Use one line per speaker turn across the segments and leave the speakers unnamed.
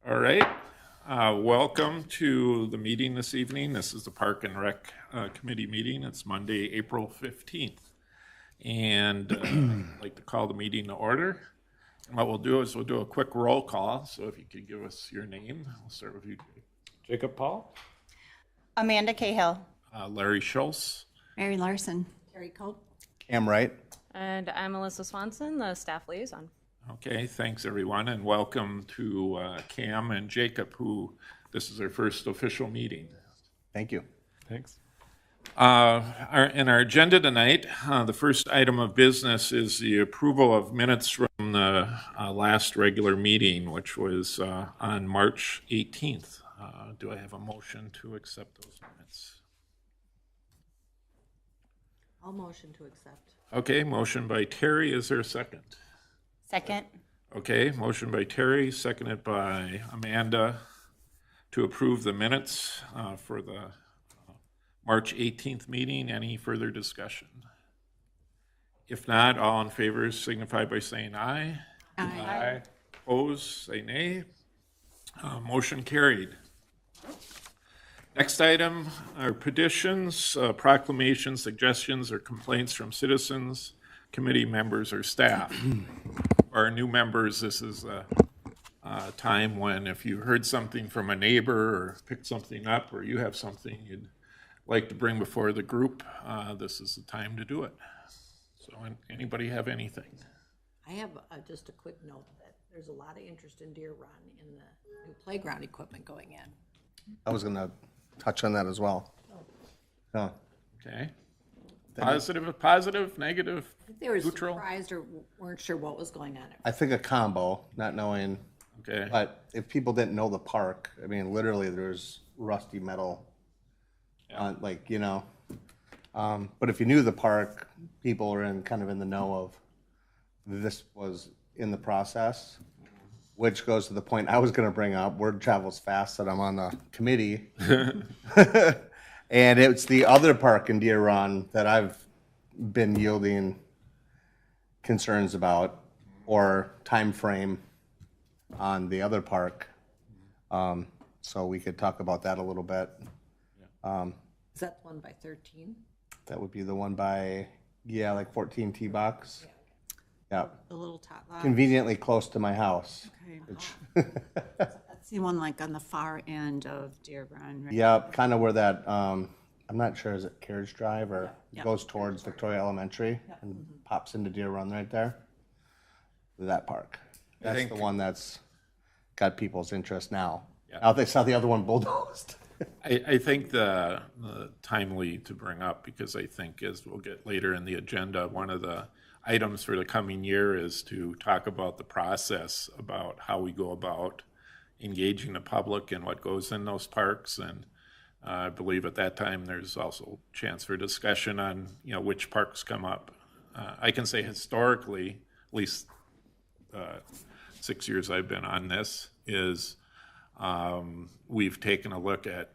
All right. Welcome to the meeting this evening. This is the Park and Rec Committee meeting. It's Monday, April 15th. And I'd like to call the meeting to order. And what we'll do is we'll do a quick roll call. So if you could give us your name, we'll start with you.
Jacob Paul?
Amanda Cahill.
Larry Schultz.
Mary Larson.
Terry Cope.
Cam Wright.
And I'm Melissa Swanson, the staff liaison.
Okay, thanks everyone, and welcome to Cam and Jacob, who this is their first official meeting.
Thank you.
Thanks.
In our agenda tonight, the first item of business is the approval of minutes from the last regular meeting, which was on March 18th. Do I have a motion to accept those minutes?
I'll motion to accept.
Okay, motion by Terry. Is there a second?
Second.
Okay, motion by Terry, seconded by Amanda to approve the minutes for the March 18th meeting. Any further discussion? If not, all in favor signify by saying aye.
Aye.
Opposed, say nay. Motion carried. Next item are petitions, proclamations, suggestions, or complaints from citizens, committee members, or staff. For our new members, this is a time when if you heard something from a neighbor or picked something up or you have something you'd like to bring before the group, this is the time to do it. So anybody have anything?
I have just a quick note that there's a lot of interest in Deer Run in the new playground equipment going in.
I was going to touch on that as well. Oh,
Okay. Positive, negative,
They were
neutral?
surprised or weren't sure what was going on.
I think a combo, not knowing,
Okay.
but if people didn't know the park, I mean, literally there's rusty metal on, like, but if you knew the park, people were kind of in the know of this was in the process, which goes to the point I was going to bring up. Word travels fast that I'm on the committee. And it's the other park in Deer Run that I've been yielding concerns about, or time frame on the other park. So we could talk about that a little bit.
Is that the one by 13?
That would be the one by, like 14 T-Box. Yeah,
The little tot lot.
conveniently close to my house.
Okay.
Which,
That's the one like on the far end of Deer Run, right?
yeah, kind of where that, I'm not sure, is it Carriage Drive or
Yeah.
goes towards Victoria Elementary and pops into Deer Run right there? That park. That's
think-
the one that's got people's interest now.
Yeah.
Now they saw the other one bulldozed.
I think the timely to bring up, because I think as we'll get later in the agenda, one of the items for the coming year is to talk about the process, about how we go about engaging the public and what goes in those parks. And I believe at that time, there's also chance for discussion on, which parks come up. I can say historically, at least 6 years I've been on this, is we've taken a look at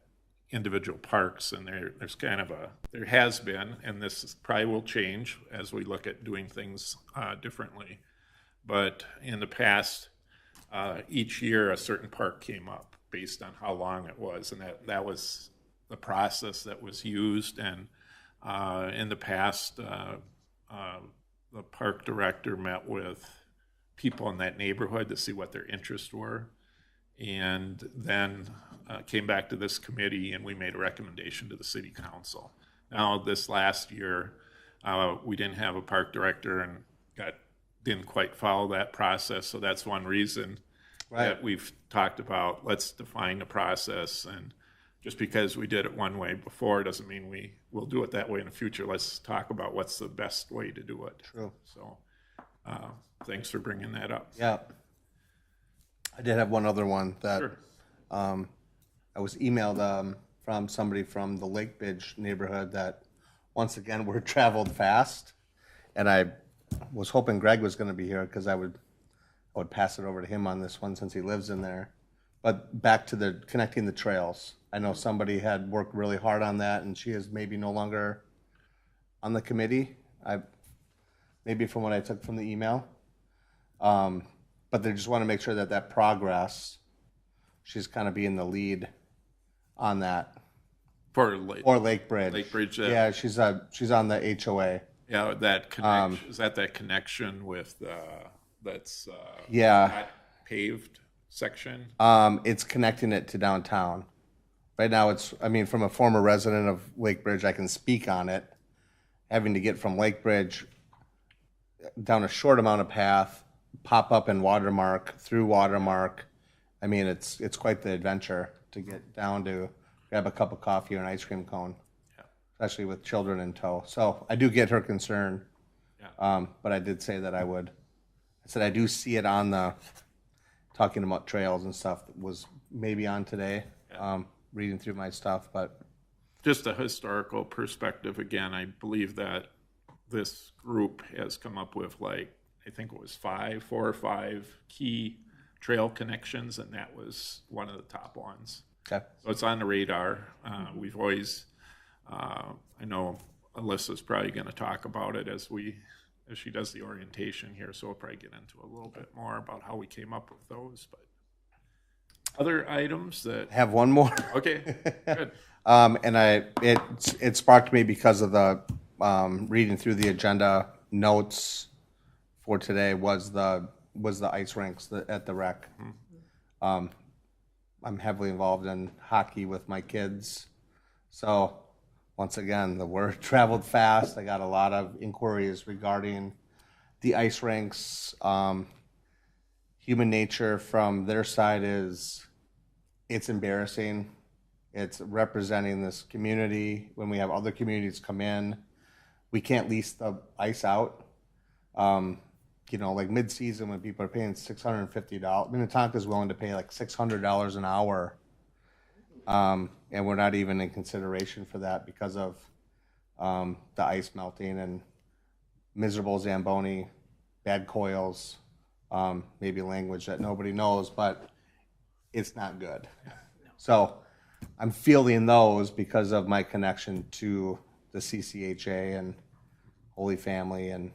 individual parks, and there has been, and this probably will change as we look at doing things differently. But in the past, each year a certain park came up based on how long it was, and that was the process that was used. And in the past, the park director met with people in that neighborhood to see what their interests were, and then came back to this committee, and we made a recommendation to the city council. Now, this last year, we didn't have a park director and didn't quite follow that process, so that's one reason that we've talked about, let's define the process, and just because we did it one way before doesn't mean we will do it that way in the future. Let's talk about what's the best way to do it.
True.
So, thanks for bringing that up.
Yeah. I did have one other one that
Sure.
I was emailed from somebody from the Lake Bridge neighborhood that, once again, we're traveled fast. And I was hoping Greg was going to be here because I would pass it over to him on this one since he lives in there. But back to the connecting the trails. I know somebody had worked really hard on that, and she is maybe no longer on the committee. Maybe from what I took from the email. But they just want to make sure that progress she's kind of being the lead on that.
For Lake,
Or Lake Bridge.
Lake Bridge,
Yeah, she's on the HOA.
yeah, that connection, is that connection with, that's,
Yeah.
not paved section?
It's connecting it to downtown. Right now, from a former resident of Lake Bridge, I can speak on it. Having to get from Lake Bridge down a short amount of path, pop up in Watermark, through Watermark. I mean, it's quite the adventure to get down to grab a cup of coffee or an ice cream cone, especially with children in tow. So I do get her concern. But I did say that I would. I said I do see it on talking about trails and stuff that was maybe on today, reading through my stuff, but
Just a historical perspective, again, I believe that this group has come up with I think it was 4 or 5 key trail connections, and that was one of the top ones.
okay.
So it's on the radar. We've always, I know Alyssa's probably going to talk about it as she does the orientation here, so we'll probably get into a little bit more about how we came up with those. But other items that,
Have one more.
okay, good.
And it sparked me because of the reading through the agenda notes for today was the ice rinks at the rec. I'm heavily involved in hockey with my kids, so once again the word traveled fast. I got a lot of inquiries regarding the ice rinks. Human nature from their side is it's embarrassing. It's representing this community. When we have other communities come in, we can't lease the ice out. Like mid-season when people are paying $650. Minnetonka's willing to pay like $600 an hour. And we're not even in consideration for that because of the ice melting and miserable Zamboni, bad coils, maybe language that nobody knows, but it's not good. So I'm feeling those because of my connection to the CCHA and Holy Family, and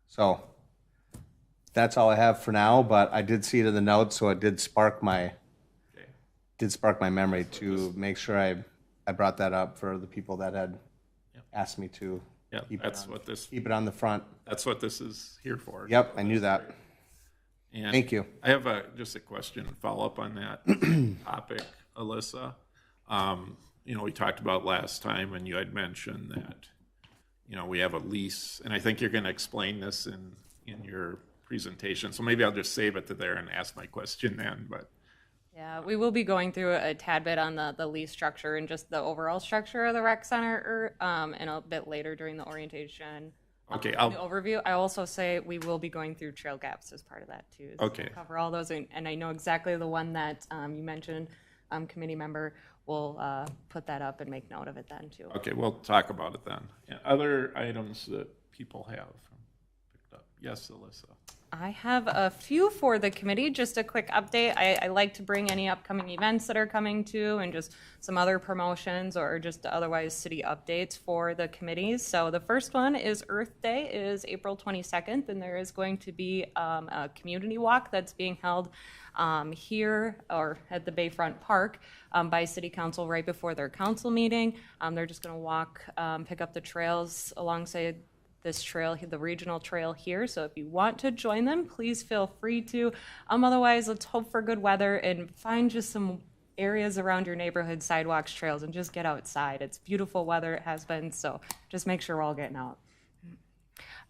so that's all I have for now. But I did see it in the notes, so it did spark my memory to make sure I brought that up for the people that had asked me to
Yeah,
keep it on the front.
That's what this is here for.
Yep, I knew that.
And
Thank you.
I have just a question, follow up on that topic, Alyssa. We talked about last time, and you had mentioned that, we have a lease, and I think you're going to explain this in your presentation. So maybe I'll just save it to there and ask my question then. But
Yeah, we will be going through a tad bit on the lease structure and just the overall structure of the rec center, and a bit later during the orientation.
okay,
The
I'll
overview. I also say we will be going through trail gaps as part of that too. So
Okay.
we'll cover all those, and I know exactly the one that you mentioned. Committee member will put that up and make note of it then too.
Okay, we'll talk about it then. Yeah, other items that people have picked up. Yes, Alyssa.
I have a few for the committee. Just a quick update. I like to bring any upcoming events that are coming to and just some other promotions or just otherwise city updates for the committees. So the first one is Earth Day is April 22nd, and there is going to be a community walk that's being held here or at the Bayfront Park by City Council right before their council meeting. They're just going to walk, pick up the trails alongside this trail, the regional trail here. So if you want to join them, please feel free to. Otherwise, let's hope for good weather and find just some areas around your neighborhood, sidewalks, trails, and just get outside. It's beautiful weather, it has been, so just make sure we're all getting out.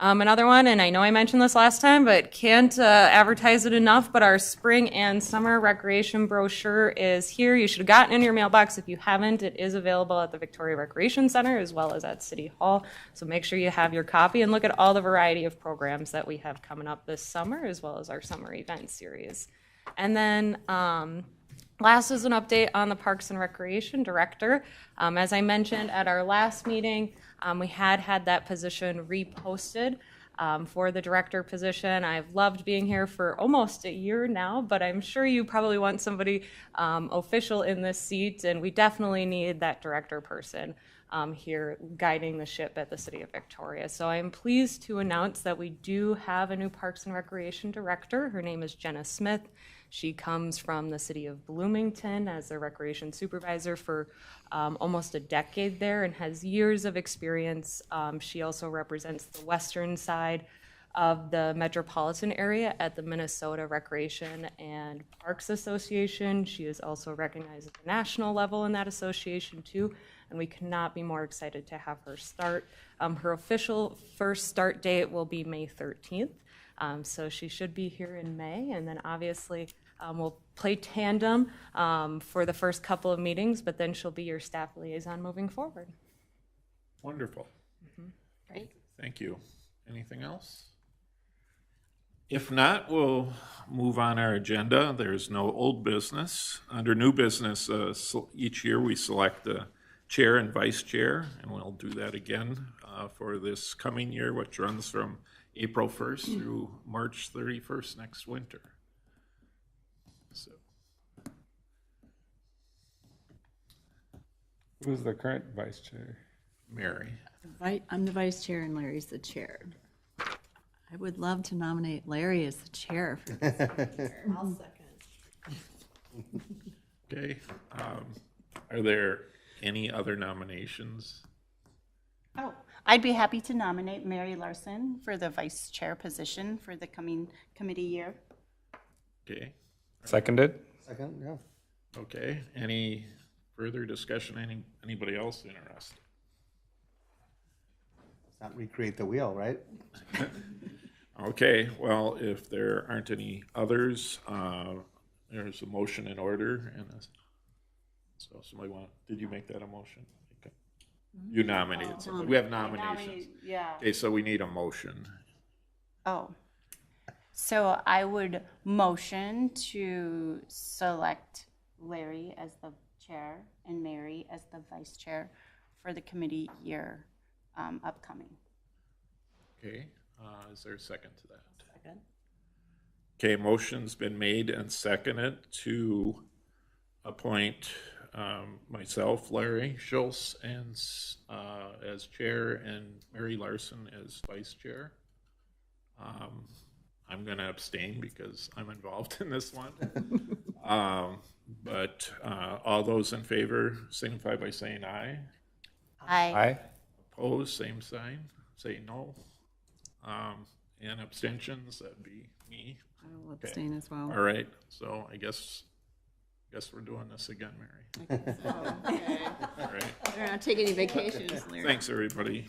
Another one, and I know I mentioned this last time, but can't advertise it enough, but our spring and summer recreation brochure is here. You should have gotten it in your mailbox. If you haven't, it is available at the Victoria Recreation Center as well as at City Hall. So make sure you have your copy and look at all the variety of programs that we have coming up this summer as well as our summer event series. And then last is an update on the Parks and Recreation Director. As I mentioned at our last meeting, we had that position reposted for the director position. I've loved being here for almost a year now, but I'm sure you probably want somebody official in this seat, and we definitely need that director person here guiding the ship at the City of Victoria. So I'm pleased to announce that we do have a new Parks and Recreation Director. Her name is Jenna Smith. She comes from the city of Bloomington as the recreation supervisor for almost a decade there and has years of experience. She also represents the western side of the metropolitan area at the Minnesota Recreation and Parks Association. She is also recognized at the national level in that association too, and we cannot be more excited to have her start. Her official first start date will be May 13th, so she should be here in May, and then obviously we'll play tandem for the first couple of meetings, but then she'll be your staff liaison moving forward.
Wonderful.
Great.
Thank you. Anything else? If not, we'll move on our agenda. There's no old business. Under new business, each year we select the chair and vice chair, and we'll do that again for this coming year, which runs from April 1st through March 31st next winter. So,
Who's the current vice chair?
Mary.
I'm the vice chair and Larry's the chair. I would love to nominate Larry as the chair for this.
I'll second.
Okay. Are there any other nominations?
Oh, I'd be happy to nominate Mary Larson for the vice chair position for the coming committee year.
Okay.
Seconded?
Second, yeah.
Okay. Any further discussion? Anybody else interested?
Let's not recreate the wheel, right?
Okay, well, if there aren't any others, there's a motion in order, and so somebody did you make that a motion? Okay. You nominated somebody. We have nominations.
Yeah.
Okay, so we need a motion.
Oh. So I would motion to select Larry as the chair and Mary as the vice chair for the committee year upcoming.
Okay, is there a second to that?
Second.
Okay, motion's been made and seconded to appoint myself, Larry Schultz, and as chair, and Mary Larson as vice chair. I'm going to abstain because I'm involved in this one. But all those in favor signify by saying aye.
Aye.
Opposed, same sign. Say no. And abstentions, that'd be me.
I will abstain as well.
All right, so I guess we're doing this again, Mary. All right,
We're not taking any vacations, Larry.
thanks, everybody.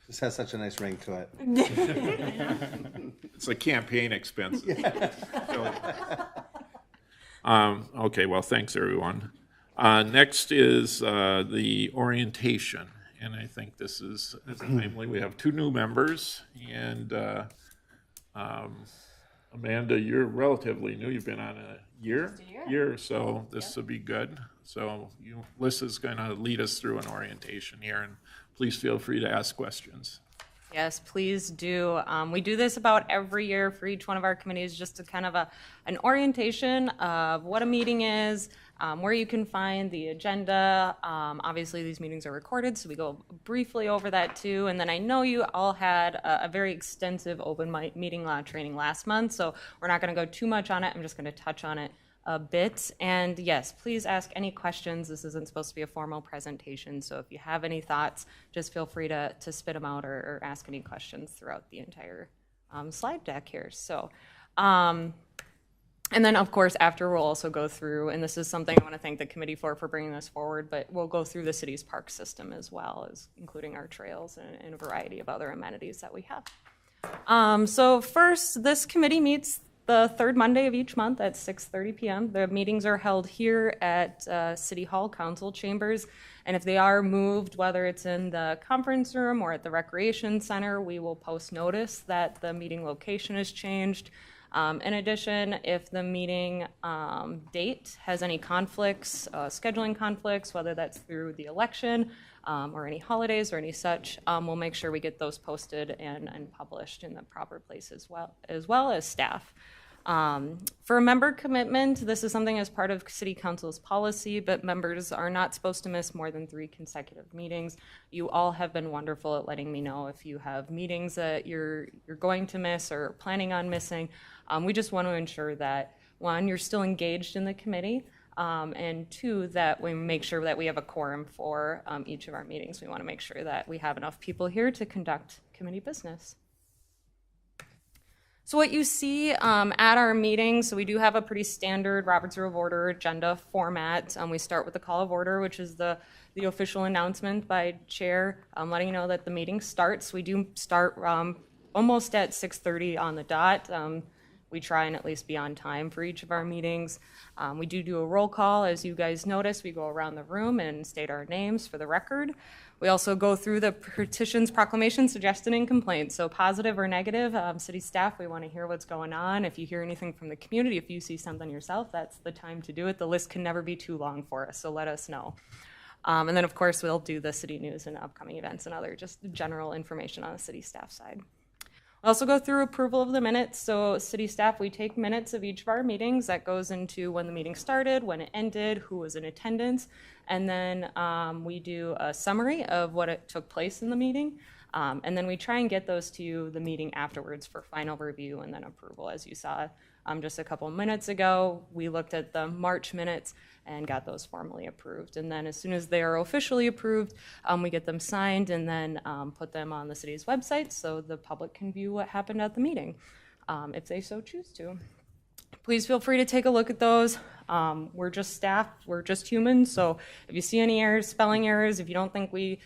This has such a nice ring to it.
It's like campaign expenses. Okay, well, thanks, everyone. Next is the orientation, and I think this is timely. We have two new members, and Amanda, you're relatively new. You've been on a year or so. This will be good. So Lissa's going to lead us through an orientation here, and please feel free to ask questions.
Yes, please do. We do this about every year for each one of our committees, just to kind of an orientation of what a meeting is, where you can find the agenda. Obviously, these meetings are recorded, so we go briefly over that too. And then I know you all had a very extensive open meeting law training last month, so we're not going to go too much on it. I'm just going to touch on it a bit. And yes, please ask any questions. This isn't supposed to be a formal presentation, so if you have any thoughts, just feel free to spit them out or ask any questions throughout the entire slide deck here. So, and then of course, after we'll also go through, and this is something I want to thank the committee for bringing this forward, but we'll go through the city's park system as well, as including our trails and a variety of other amenities that we have. So first, this committee meets the third Monday of each month at 6:30 p.m. The meetings are held here at City Hall Council Chambers, and if they are moved, whether it's in the conference room or at the Recreation Center, we will post notice that the meeting location has changed. In addition, if the meeting date has any conflicts, scheduling conflicts, whether that's through the election or any holidays or any such, we'll make sure we get those posted and published in the proper place as well as staff. For a member commitment, this is something as part of City Council's policy, but members are not supposed to miss more than 3 consecutive meetings. You all have been wonderful at letting me know if you have meetings that you're going to miss or planning on missing. We just want to ensure that one, you're still engaged in the committee, and two, that we make sure that we have a quorum for each of our meetings. We want to make sure that we have enough people here to conduct committee business. So what you see at our meetings, so we do have a pretty standard Robert's Rule of Order agenda format. We start with the call of order, which is the official announcement by chair letting you know that the meeting starts. We do start almost at 6:30 on the dot. We try and at least be on time for each of our meetings. We do a roll call. As you guys notice, we go around the room and state our names for the record. We also go through the petitions, proclamations, suggestions, and complaints. So positive or negative, city staff, we want to hear what's going on. If you hear anything from the community, if you see something yourself, that's the time to do it. The list can never be too long for us, so let us know. And then, of course, we'll do the city news and upcoming events and other just general information on the city staff side. We also go through approval of the minutes. So city staff, we take minutes of each of our meetings. That goes into when the meeting started, when it ended, who was in attendance, and then we do a summary of what it took place in the meeting. And then we try and get those to you the meeting afterwards for final review and then approval. As you saw just a couple minutes ago, we looked at the March minutes and got those formally approved. And then as soon as they are officially approved, we get them signed and then put them on the city's website so the public can view what happened at the meeting, if they so choose to. Please feel free to take a look at those. We're just staff, we're just humans, so if you see any errors, spelling errors, if you don't think we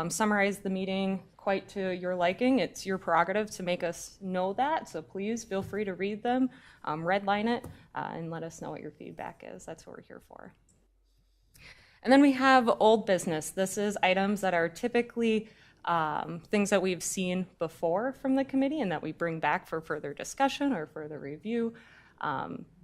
summarized the meeting quite to your liking, it's your prerogative to make us know that, so please feel free to read them, redline it, and let us know what your feedback is. That's what we're here for. And then we have old business. This is items that are typically things that we've seen before from the committee and that we bring back for further discussion or further review.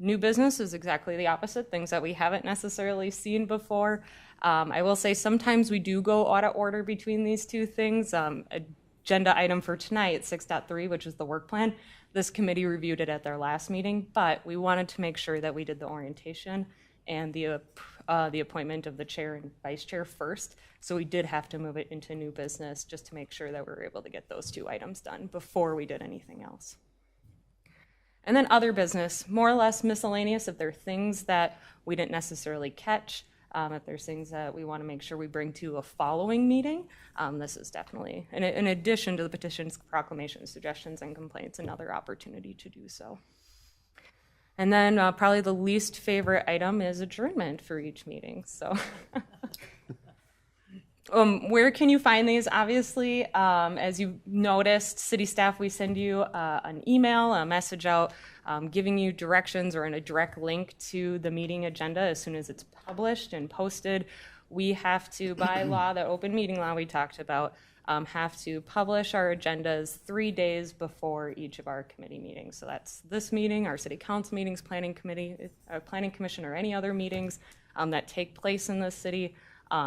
New business is exactly the opposite, things that we haven't necessarily seen before. I will say sometimes we do go out of order between these two things. Agenda item for tonight, 6.3, which is the work plan. This committee reviewed it at their last meeting, but we wanted to make sure that we did the orientation and the appointment of the chair and vice chair first. So we did have to move it into new business just to make sure that we were able to get those two items done before we did anything else. And then other business, more or less miscellaneous, if there are things that we didn't necessarily catch, if there's things that we want to make sure we bring to a following meeting, this is definitely, in addition to the petitions, proclamations, suggestions, and complaints, another opportunity to do so. And then probably the least favorite item is adjournment for each meeting. So where can you find these? Obviously, as you noticed, city staff, we send you an email, a message out giving you directions or a direct link to the meeting agenda as soon as it's published and posted. We have to, by law, the open meeting law we talked about, have to publish our agendas 3 days before each of our committee meetings. So that's this meeting, our city council meetings, planning commission, or any other meetings that take place in the city.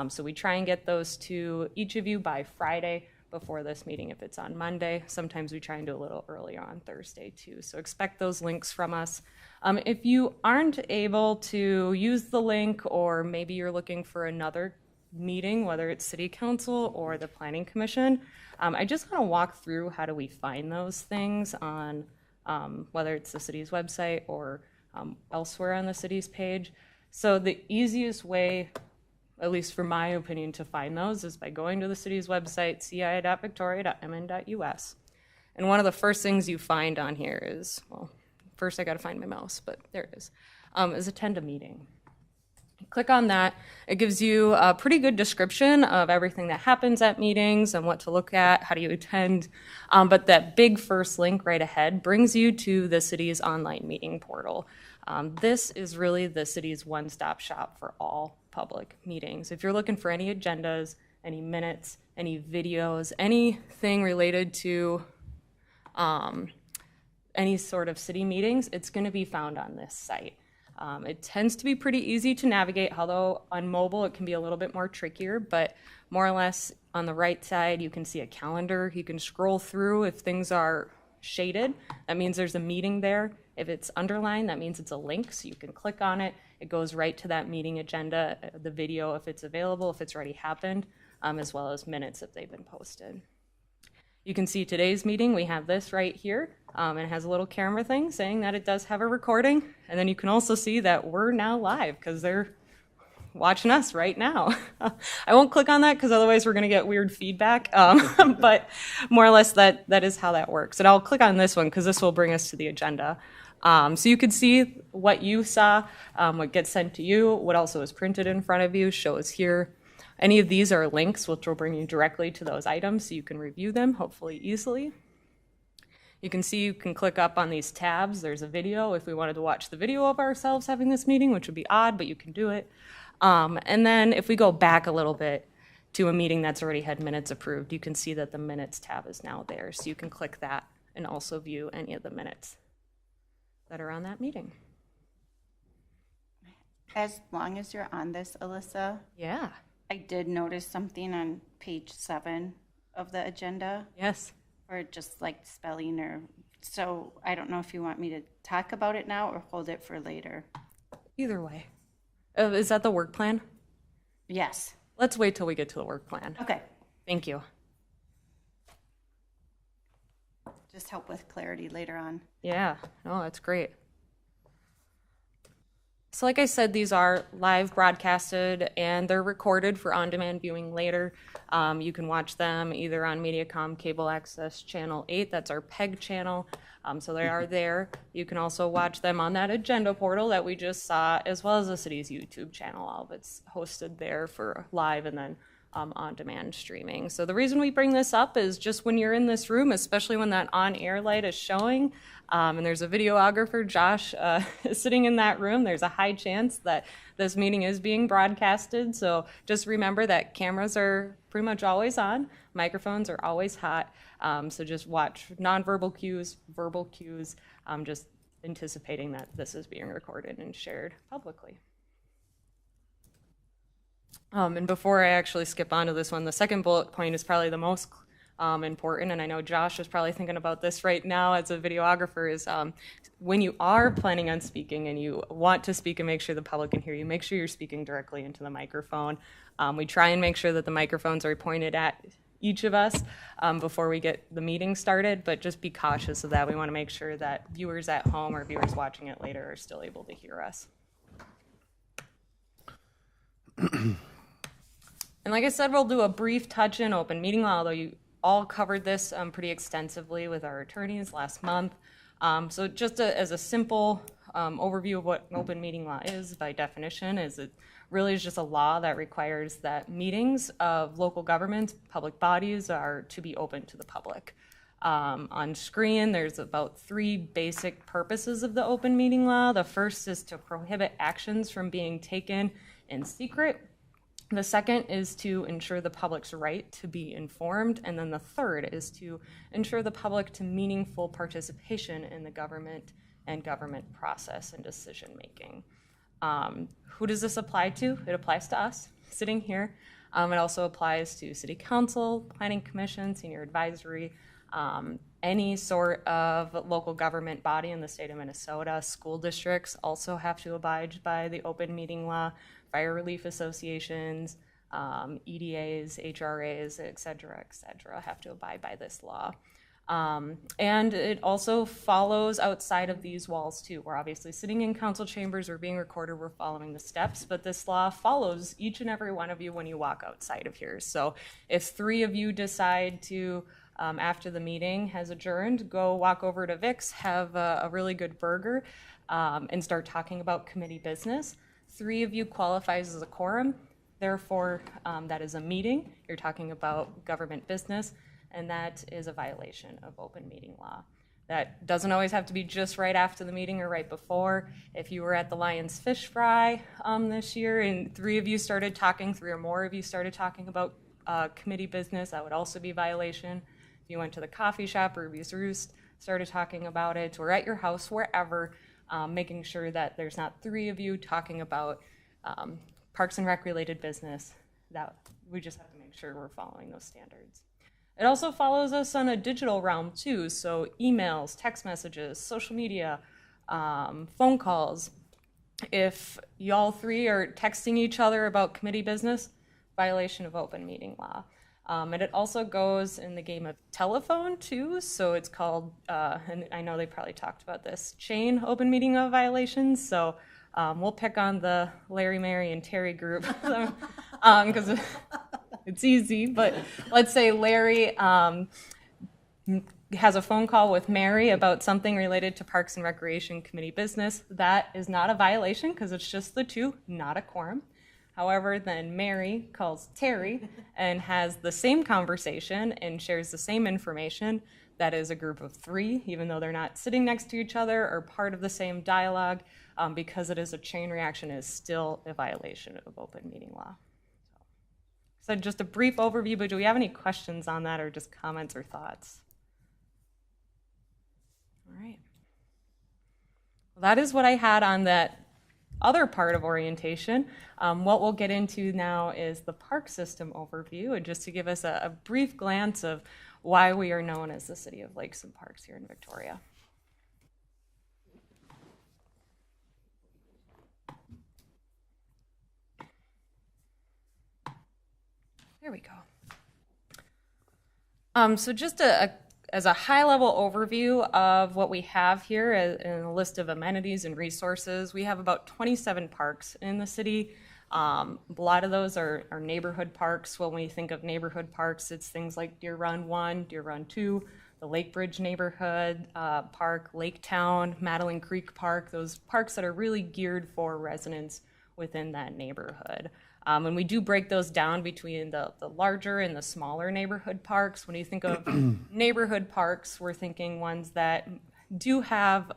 So we try and get those to each of you by Friday before this meeting if it's on Monday. Sometimes we try and do a little earlier on Thursday too. So expect those links from us. If you aren't able to use the link, or maybe you're looking for another meeting, whether it's city council or the planning commission, I just want to walk through how do we find those things on whether it's the city's website or elsewhere on the city's page. So the easiest way, at least for my opinion, to find those is by going to the city's website, ci.victoria.mn.us. And one of the first things you find on here is, well, first I got to find my mouse, but there it is attend a meeting. Click on that. It gives you a pretty good description of everything that happens at meetings and what to look at, how do you attend. But that big first link right ahead brings you to the city's online meeting portal. This is really the city's one-stop shop for all public meetings. If you're looking for any agendas, any minutes, any videos, anything related to any sort of city meetings, it's going to be found on this site. It tends to be pretty easy to navigate, although on mobile it can be a little bit more trickier, but more or less on the right side you can see a calendar. You can scroll through. If things are shaded, that means there's a meeting there. If it's underlined, that means it's a link, so you can click on it. It goes right to that meeting agenda, the video if it's available, if it's already happened, as well as minutes if they've been posted. You can see today's meeting, we have this right here. It has a little camera thing saying that it does have a recording. And then you can also see that we're now live because they're watching us right now. I won't click on that because otherwise we're going to get weird feedback. But more or less that is how that works. And I'll click on this one because this will bring us to the agenda. So you can see what you saw, what gets sent to you, what also is printed in front of you shows here. Any of these are links which will bring you directly to those items so you can review them hopefully easily. You can see you can click up on these tabs. There's a video if we wanted to watch the video of ourselves having this meeting, which would be odd, but you can do it. And then if we go back a little bit to a meeting that's already had minutes approved, you can see that the minutes tab is now there. So you can click that and also view any of the minutes that are on that meeting.
As long as you're on this, Alyssa,
Yeah.
I did notice something on page 7 of the agenda,
Yes.
or just like spelling or, so I don't know if you want me to talk about it now or hold it for later.
Either way. Is that the work plan?
Yes.
Let's wait till we get to the work plan.
Okay.
Thank you.
Just help with clarity later on.
Yeah, no, that's great. So like I said, these are live broadcasted and they're recorded for on-demand viewing later. You can watch them either on Mediacom Cable Access Channel 8, that's our PEG channel. So they are there. You can also watch them on that agenda portal that we just saw, as well as the city's YouTube channel. All of it's hosted there for live and then on-demand streaming. So the reason we bring this up is just when you're in this room, especially when that on-air light is showing, and there's a videographer, Josh, sitting in that room, there's a high chance that this meeting is being broadcasted. So just remember that cameras are pretty much always on, microphones are always hot. So just watch nonverbal cues, verbal cues, just anticipating that this is being recorded and shared publicly. And before I actually skip on to this one, the second bullet point is probably the most important, and I know Josh is probably thinking about this right now as a videographer, is when you are planning on speaking and you want to speak and make sure the public can hear you, make sure you're speaking directly into the microphone. We try and make sure that the microphones are pointed at each of us before we get the meeting started, but just be cautious of that. We want to make sure that viewers at home or viewers watching it later are still able to hear us. And like I said, we'll do a brief touch in open meeting law, although you all covered this pretty extensively with our attorneys last month. So just as a simple overview of what an open meeting law is by definition, is it really is just a law that requires that meetings of local governments, public bodies, are to be open to the public. On screen, there's about 3 basic purposes of the open meeting law. The first is to prohibit actions from being taken in secret. The second is to ensure the public's right to be informed. And then the third is to ensure the public to meaningful participation in the government and government process and decision making. Who does this apply to? It applies to us sitting here. It also applies to City Council, Planning Commission, Senior Advisory, any sort of local government body in the state of Minnesota. School districts also have to abide by the open meeting law. Fire relief associations, EDAs, HRAs, et cetera, have to abide by this law. And it also follows outside of these walls too. We're obviously sitting in council chambers, we're being recorded, we're following the steps, but this law follows each and every one of you when you walk outside of here. So if 3 of you decide to, after the meeting has adjourned, go walk over to Vic's, have a really good burger, and start talking about committee business, 3 of you qualifies as a quorum. Therefore, that is a meeting. You're talking about government business, and that is a violation of open meeting law. That doesn't always have to be just right after the meeting or right before. If you were at the Lions Fish Fry this year and 3 of you started talking, 3 or more of you started talking about committee business, that would also be a violation. If you went to the coffee shop or Ruby's Roost, started talking about it, or at your house, wherever, making sure that there's not 3 of you talking about Parks and Rec related business, that we just have to make sure we're following those standards. It also follows us on a digital realm too, so emails, text messages, social media, phone calls. If y'all 3 are texting each other about committee business, violation of open meeting law. And it also goes in the game of telephone too. So it's called, and I know they probably talked about this, chain open meeting of violations. So we'll pick on the Larry, Mary, and Terry group because it's easy. But let's say Larry has a phone call with Mary about something related to Parks and Recreation Committee business. That is not a violation because it's just the two, not a quorum. However, then Mary calls Terry and has the same conversation and shares the same information. That is a group of three, even though they're not sitting next to each other or part of the same dialogue, because it is a chain reaction, is still a violation of open meeting law. So just a brief overview, but do we have any questions on that or just comments or thoughts? All right. Well, that is what I had on that other part of orientation. What we'll get into now is the park system overview, and just to give us a brief glance of why we are known as the City of Lakes and Parks here in Victoria. There we go. So just as a high-level overview of what we have here in a list of amenities and resources, we have about 27 parks in the city. A lot of those are neighborhood parks. When we think of neighborhood parks, it's things like Deer Run 1, Deer Run 2, the Lake Bridge Neighborhood Park, Lake Town, Madeline Creek Park, those parks that are really geared for residents within that neighborhood. And we do break those down between the larger and the smaller neighborhood parks. When you think of neighborhood parks, we're thinking ones that do have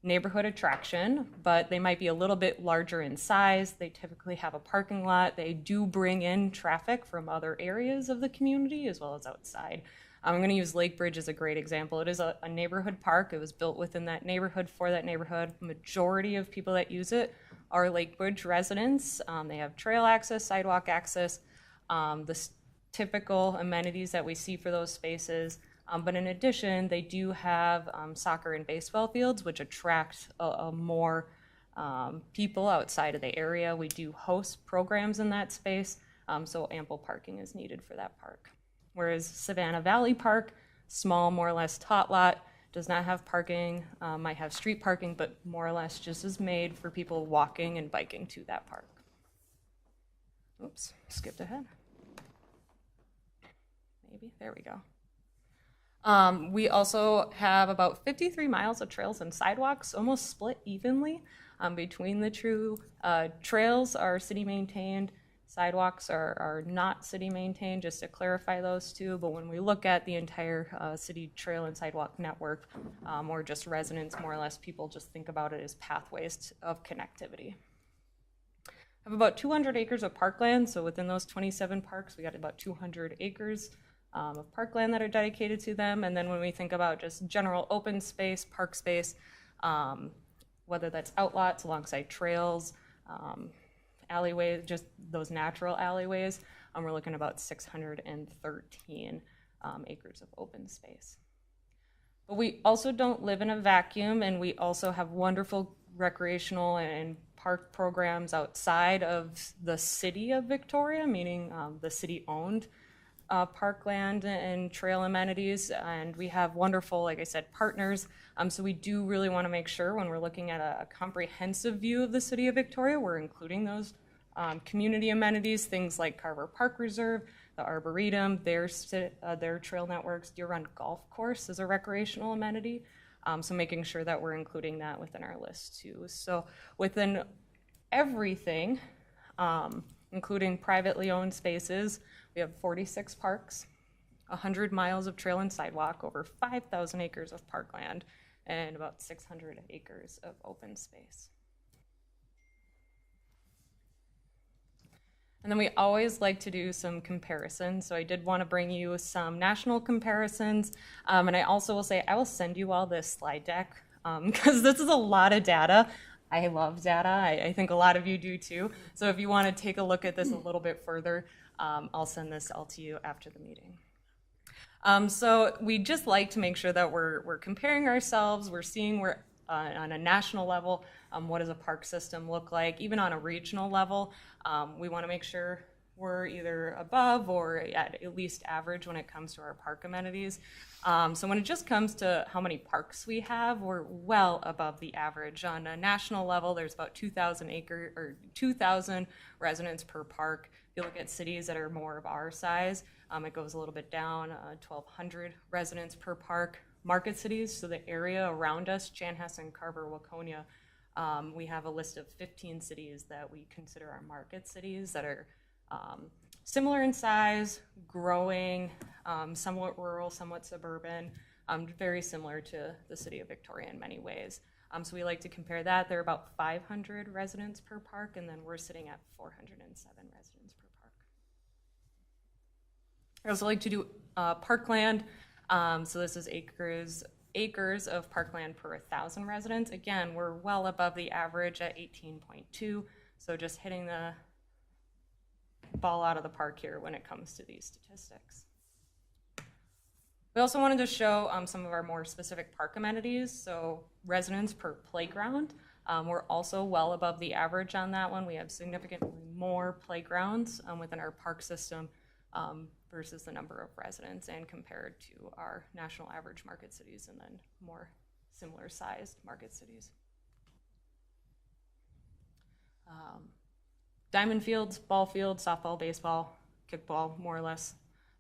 neighborhood attraction, but they might be a little bit larger in size. They typically have a parking lot. They do bring in traffic from other areas of the community as well as outside. I'm going to use Lake Bridge as a great example. It is a neighborhood park. It was built within that neighborhood for that neighborhood. Majority of people that use it are Lake Bridge residents. They have trail access, sidewalk access, the typical amenities that we see for those spaces. But in addition, they do have soccer and baseball fields, which attract more people outside of the area. We do host programs in that space, so ample parking is needed for that park. Whereas Savannah Valley Park, small, more or less tot lot, does not have parking, might have street parking, but more or less just is made for people walking and biking to that park. Oops, skipped ahead. Maybe, there we go. We also have about 53 miles of trails and sidewalks, almost split evenly between the two. Trails are city maintained, sidewalks are not city maintained, just to clarify those two. But when we look at the entire city trail and sidewalk network, or just residents, more or less, people just think about it as pathways of connectivity. I have about 200 acres of parkland, so within those 27 parks, we got about 200 acres of parkland that are dedicated to them. And then when we think about just general open space, park space, whether that's outlots alongside trails, alleyways, just those natural alleyways, we're looking at about 613 acres of open space. But we also don't live in a vacuum, and we also have wonderful recreational and park programs outside of the city of Victoria, meaning the city-owned parkland and trail amenities, and we have wonderful, like I said, partners. So we do really want to make sure when we're looking at a comprehensive view of the city of Victoria, we're including those community amenities, things like Carver Park Reserve, the Arboretum, their trail networks. Deer Run Golf Course is a recreational amenity, so making sure that we're including that within our list too. So within everything, including privately owned spaces, we have 46 parks, 100 miles of trail and sidewalk, over 5,000 acres of parkland, and about 600 acres of open space. And then we always like to do some comparisons. So I did want to bring you some national comparisons. And I also will say, I will send you all this slide deck because this is a lot of data. I love data. I think a lot of you do too. So if you want to take a look at this a little bit further, I'll send this all to you after the meeting. So we just like to make sure that we're comparing ourselves. We're seeing where on a national level, what does a park system look like? Even on a regional level, we want to make sure we're either above or at least average when it comes to our park amenities. So when it just comes to how many parks we have, we're well above the average. On a national level, there's about 2,000 residents per park. If you look at cities that are more of our size, it goes a little bit down, 1,200 residents per park. Market cities, so the area around us, Chanhassen, Carver, Waconia, we have a list of 15 cities that we consider our market cities that are similar in size, growing, somewhat rural, somewhat suburban, very similar to the city of Victoria in many ways. So we like to compare that. There are about 500 residents per park, and then we're sitting at 407 residents per park. I also like to do parkland. So this is acres of parkland per 1,000 residents. Again, we're well above the average at 18.2. So just hitting the ball out of the park here when it comes to these statistics. We also wanted to show some of our more specific park amenities. So residents per playground. We're also well above the average on that one. We have significantly more playgrounds within our park system versus the number of residents and compared to our national average market cities and then more similar sized market cities. Diamond fields, ball fields, softball, baseball, kickball, more or less.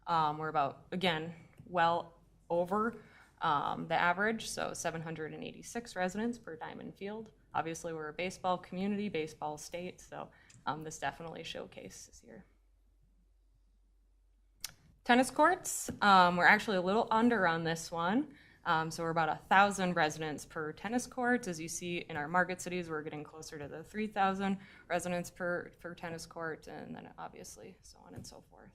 We're about, again, well over the average, so 786 residents per diamond field. Obviously, we're a baseball community, baseball state, so this definitely showcases here. Tennis courts, we're actually a little under on this one. So we're about 1,000 residents per tennis court. As you see in our market cities, we're getting closer to the 3,000 residents per tennis court, and then obviously so on and so forth.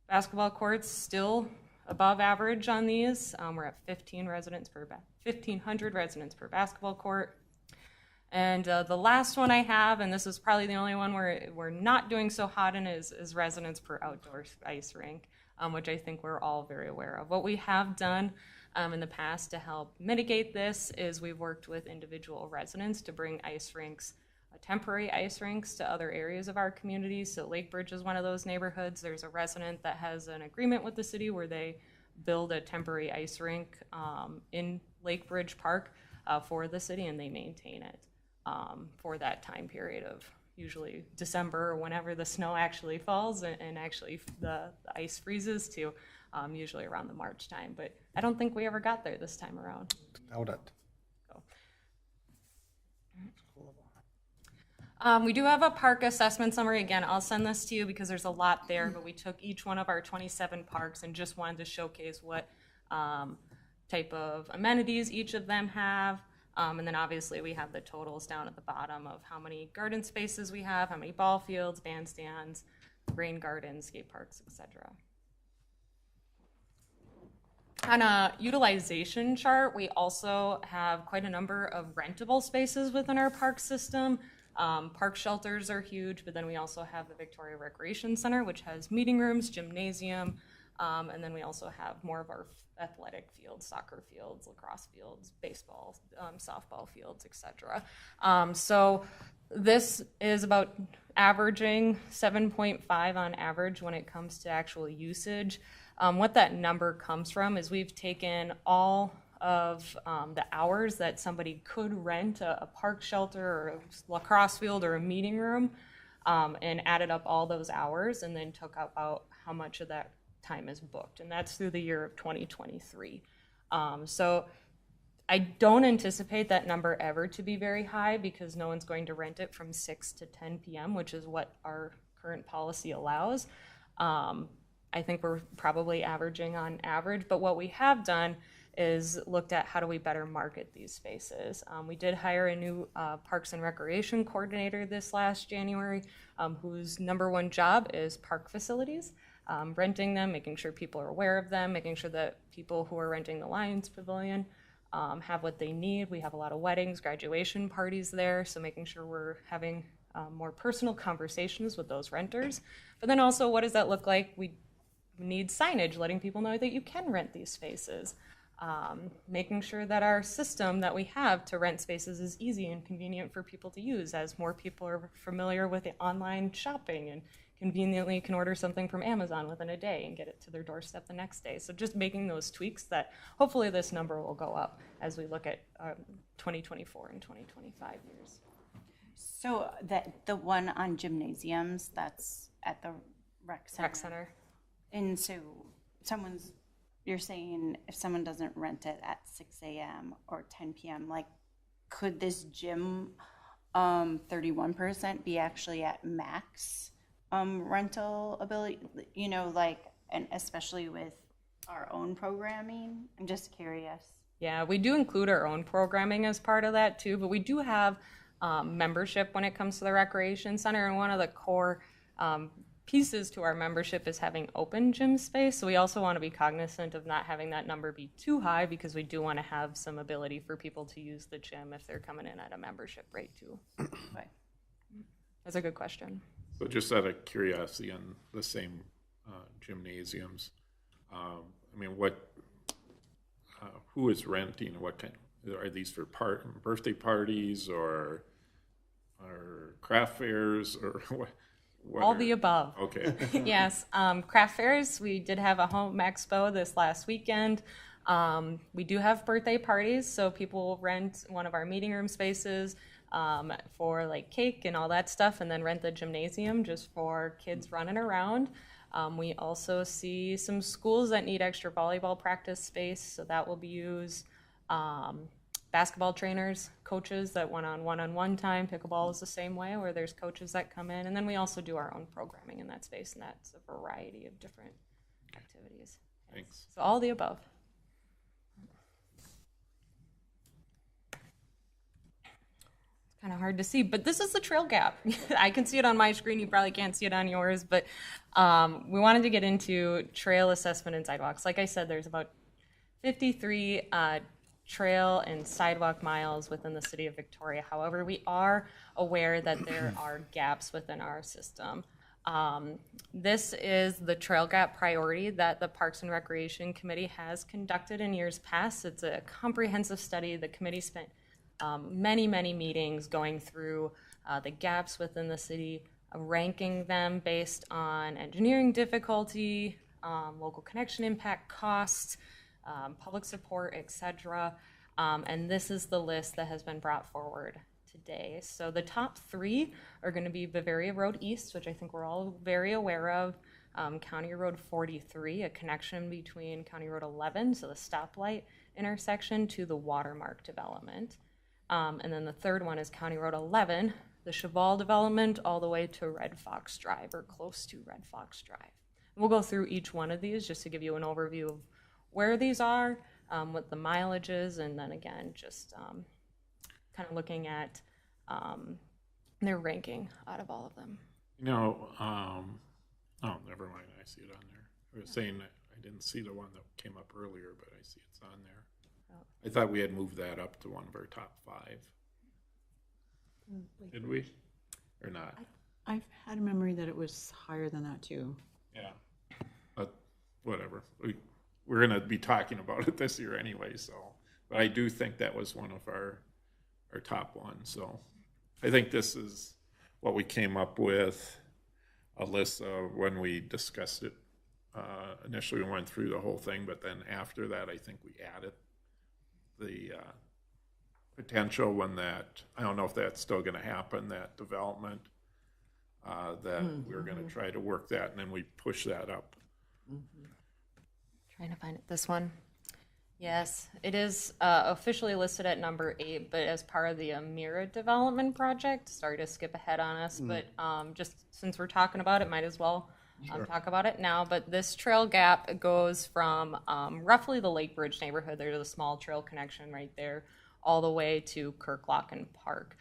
Basketball courts, still above average on these. We're at 1,500 residents per basketball court. And the last one I have, and this is probably the only one where we're not doing so hot in, is residents per outdoor ice rink, which I think we're all very aware of. What we have done in the past to help mitigate this is we've worked with individual residents to bring ice rinks, temporary ice rinks, to other areas of our community. So Lake Bridge is one of those neighborhoods. There's a resident that has an agreement with the city where they build a temporary ice rink in Lake Bridge Park for the city, and they maintain it for that time period of usually December or whenever the snow actually falls and actually the ice freezes to usually around the March time. But I don't think we ever got there this time around.
Doubt it.
We do have a park assessment summary. Again, I'll send this to you because there's a lot there, but we took each one of our 27 parks and just wanted to showcase what type of amenities each of them have. And then obviously we have the totals down at the bottom of how many garden spaces we have, how many ball fields, bandstands, rain gardens, skate parks, etc. On a utilization chart, we also have quite a number of rentable spaces within our park system. Park shelters are huge, but then we also have the Victoria Recreation Center, which has meeting rooms, gymnasium, and then we also have more of our athletic fields, soccer fields, lacrosse fields, baseball, softball fields, etc. So this is about averaging 7.5 on average when it comes to actual usage. What that number comes from is we've taken all of the hours that somebody could rent a park shelter or a lacrosse field or a meeting room and added up all those hours and then took out how much of that time is booked, and that's through the year of 2023. So I don't anticipate that number ever to be very high because no one's going to rent it from 6 to 10 p.m., which is what our current policy allows. I think we're probably averaging on average, but what we have done is looked at how do we better market these spaces. We did hire a new Parks and Recreation coordinator this last January, whose number one job is park facilities. Renting them, making sure people are aware of them, making sure that people who are renting the Lions Pavilion have what they need. We have a lot of weddings, graduation parties there, so making sure we're having more personal conversations with those renters. But then also, what does that look like? We need signage letting people know that you can rent these spaces. making sure that our system that we have to rent spaces is easy and convenient for people to use, as more people are familiar with the online shopping and conveniently can order something from Amazon within a day and get it to their doorstep the next day. So just making those tweaks that hopefully this number will go up as we look at 2024 and 2025 years.
So that the one on gymnasiums, that's at the rec center.
Rec center.
And so you're saying if someone doesn't rent it at 6 a.m. or 10 p.m., like, could this gym 31% be actually at max rental ability? You know, like, and especially with our own programming? I'm just curious.
Yeah, we do include our own programming as part of that too, but we do have membership when it comes to the recreation center, and one of the core pieces to our membership is having open gym space. So we also want to be cognizant of not having that number be too high, because we do want to have some ability for people to use the gym if they're coming in at a membership rate too.
Okay.
That's a good question.
So just out of curiosity, on the same gymnasiums, I mean, who is renting? What kind? Are these for birthday parties or craft fairs or what?
All the above.
Okay.
Yes, craft fairs. We did have a home expo this last weekend. We do have birthday parties, so people will rent one of our meeting room spaces for like cake and all that stuff, and then rent the gymnasium just for kids running around. We also see some schools that need extra volleyball practice space, so that will be used. Basketball trainers, coaches that one-on-one time. Pickleball is the same way, where there's coaches that come in. And then we also do our own programming in that space, and that's a variety of different activities.
Thanks.
So all the above. It's kind of hard to see, but this is the trail gap. I can see it on my screen. You probably can't see it on yours, but we wanted to get into trail assessment and sidewalks. Like I said, there's about 53 trail and sidewalk miles within the city of Victoria. However, we are aware that there are gaps within our system. This is the trail gap priority that the Parks and Recreation Committee has conducted in years past. It's a comprehensive study. The committee spent many meetings going through the gaps within the city, ranking them based on engineering difficulty, local connection impact, costs, public support, etc. And this is the list that has been brought forward today. So the top 3 are going to be Bavaria Road East, which I think we're all very aware of, County Road 43, a connection between County Road 11, so the stoplight intersection, to the Watermark development. And then the third one is County Road 11, the Cheval development, all the way to Red Fox Drive, or close to Red Fox Drive. We'll go through each one of these just to give you an overview of where these are, what the mileage is, and then again, just kind of looking at their ranking out of all of them.
You know, oh, never mind. I see it on there. I was saying that I didn't see the one that came up earlier, but I see it's on there.
Oh.
I thought we had moved that up to one of our top 5. Did we? Or not?
I've had a memory that it was higher than that too.
Yeah. But whatever. We're going to be talking about it this year anyway, so. But I do think that was one of our top ones, so. I think this is what we came up with, Alyssa, when we discussed it. Initially, we went through the whole thing, but then after that, I think we added the potential when that, I don't know if that's still going to happen, that development, that we're going to try to work that, and then we push that up.
Trying to find it. This one. Yes, it is officially listed at number 8, but as part of the Amira development project. Sorry to skip ahead on us, but just since we're talking about it, might as well talk about it now. But this trail gap goes from roughly the Lake Bridge neighborhood. There's a small trail connection right there, all the way to Kirklocken Park.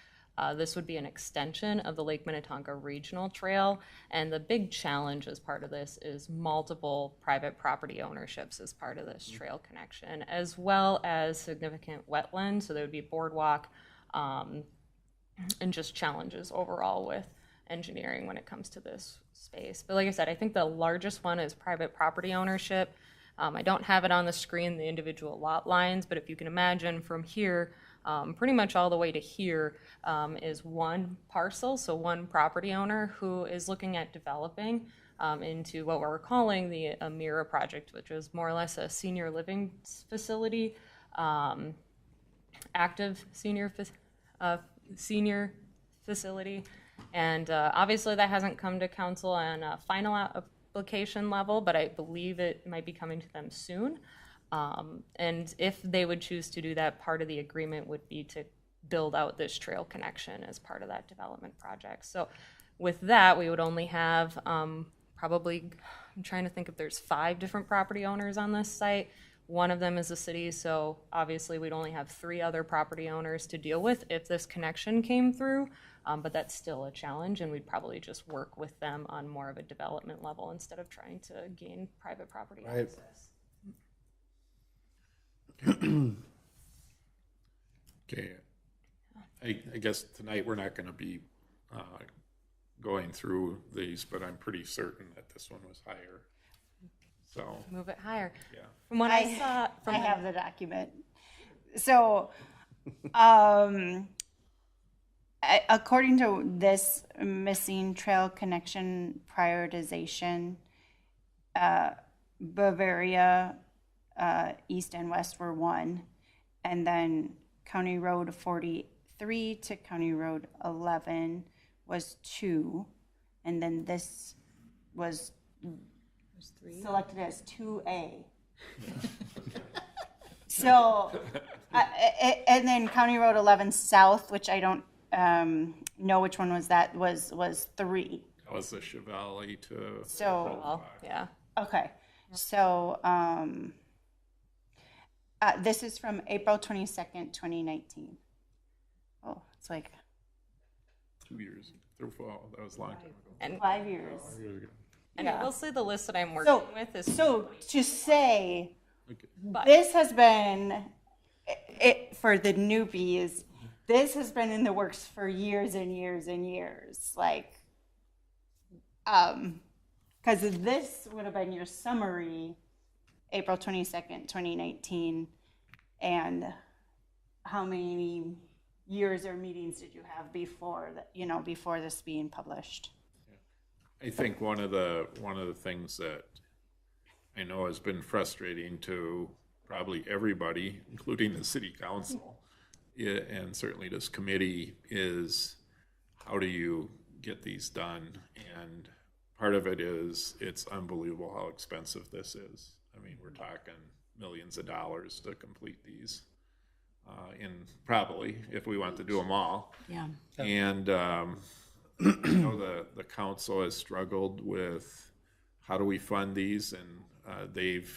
This would be an extension of the Lake Minnetonka Regional Trail, and the big challenge as part of this is multiple private property ownerships as part of this trail connection, as well as significant wetlands, so there would be boardwalk, and just challenges overall with engineering when it comes to this space. But like I said, I think the largest one is private property ownership. I don't have it on the screen, the individual lot lines, but if you can imagine from here, pretty much all the way to here is one parcel, so one property owner who is looking at developing into what we're calling the Amira project, which is more or less a senior living facility, active senior facility. And obviously that hasn't come to council on a final application level, but I believe it might be coming to them soon. And if they would choose to do that, part of the agreement would be to build out this trail connection as part of that development project. So with that, we would only have probably, I'm trying to think if there's 5 different property owners on this site. One of them is the city, so obviously we'd only have 3 other property owners to deal with if this connection came through. But that's still a challenge, and we'd probably just work with them on more of a development level instead of trying to gain private property access.
Okay. I guess tonight we're not going to be going through these, but I'm pretty certain that this one was higher. So,
Move it higher.
yeah.
From what I saw,
I have the document. So, according to this missing trail connection prioritization, Bavaria, East and West were 1, and then County Road 43 to County Road 11 was 2, and then this was selected as 2A. So, and then County Road 11 South, which I don't know which one was that, was 3.
That was the Chevelle to.
So,
well, yeah.
okay. So, this is from April 22nd, 2019. Oh, it's like
2 years. Well, that was a long time ago.
And
5 years.
And
Yeah.
I will say the list that I'm working with is
So to say,
Okay.
this has been, it for the newbies, this has been in the works for years and years and years. Like, because this would have been your summary, April 22nd, 2019. And how many years or meetings did you have before that, before this being published?
I think one of the things that I know has been frustrating to probably everybody, including the city council, and certainly this committee, is how do you get these done? And part of it is it's unbelievable how expensive this is. I mean, we're talking millions of dollars to complete these, probably if we want to do them all.
Yeah.
And I know the council has struggled with how do we fund these, and they've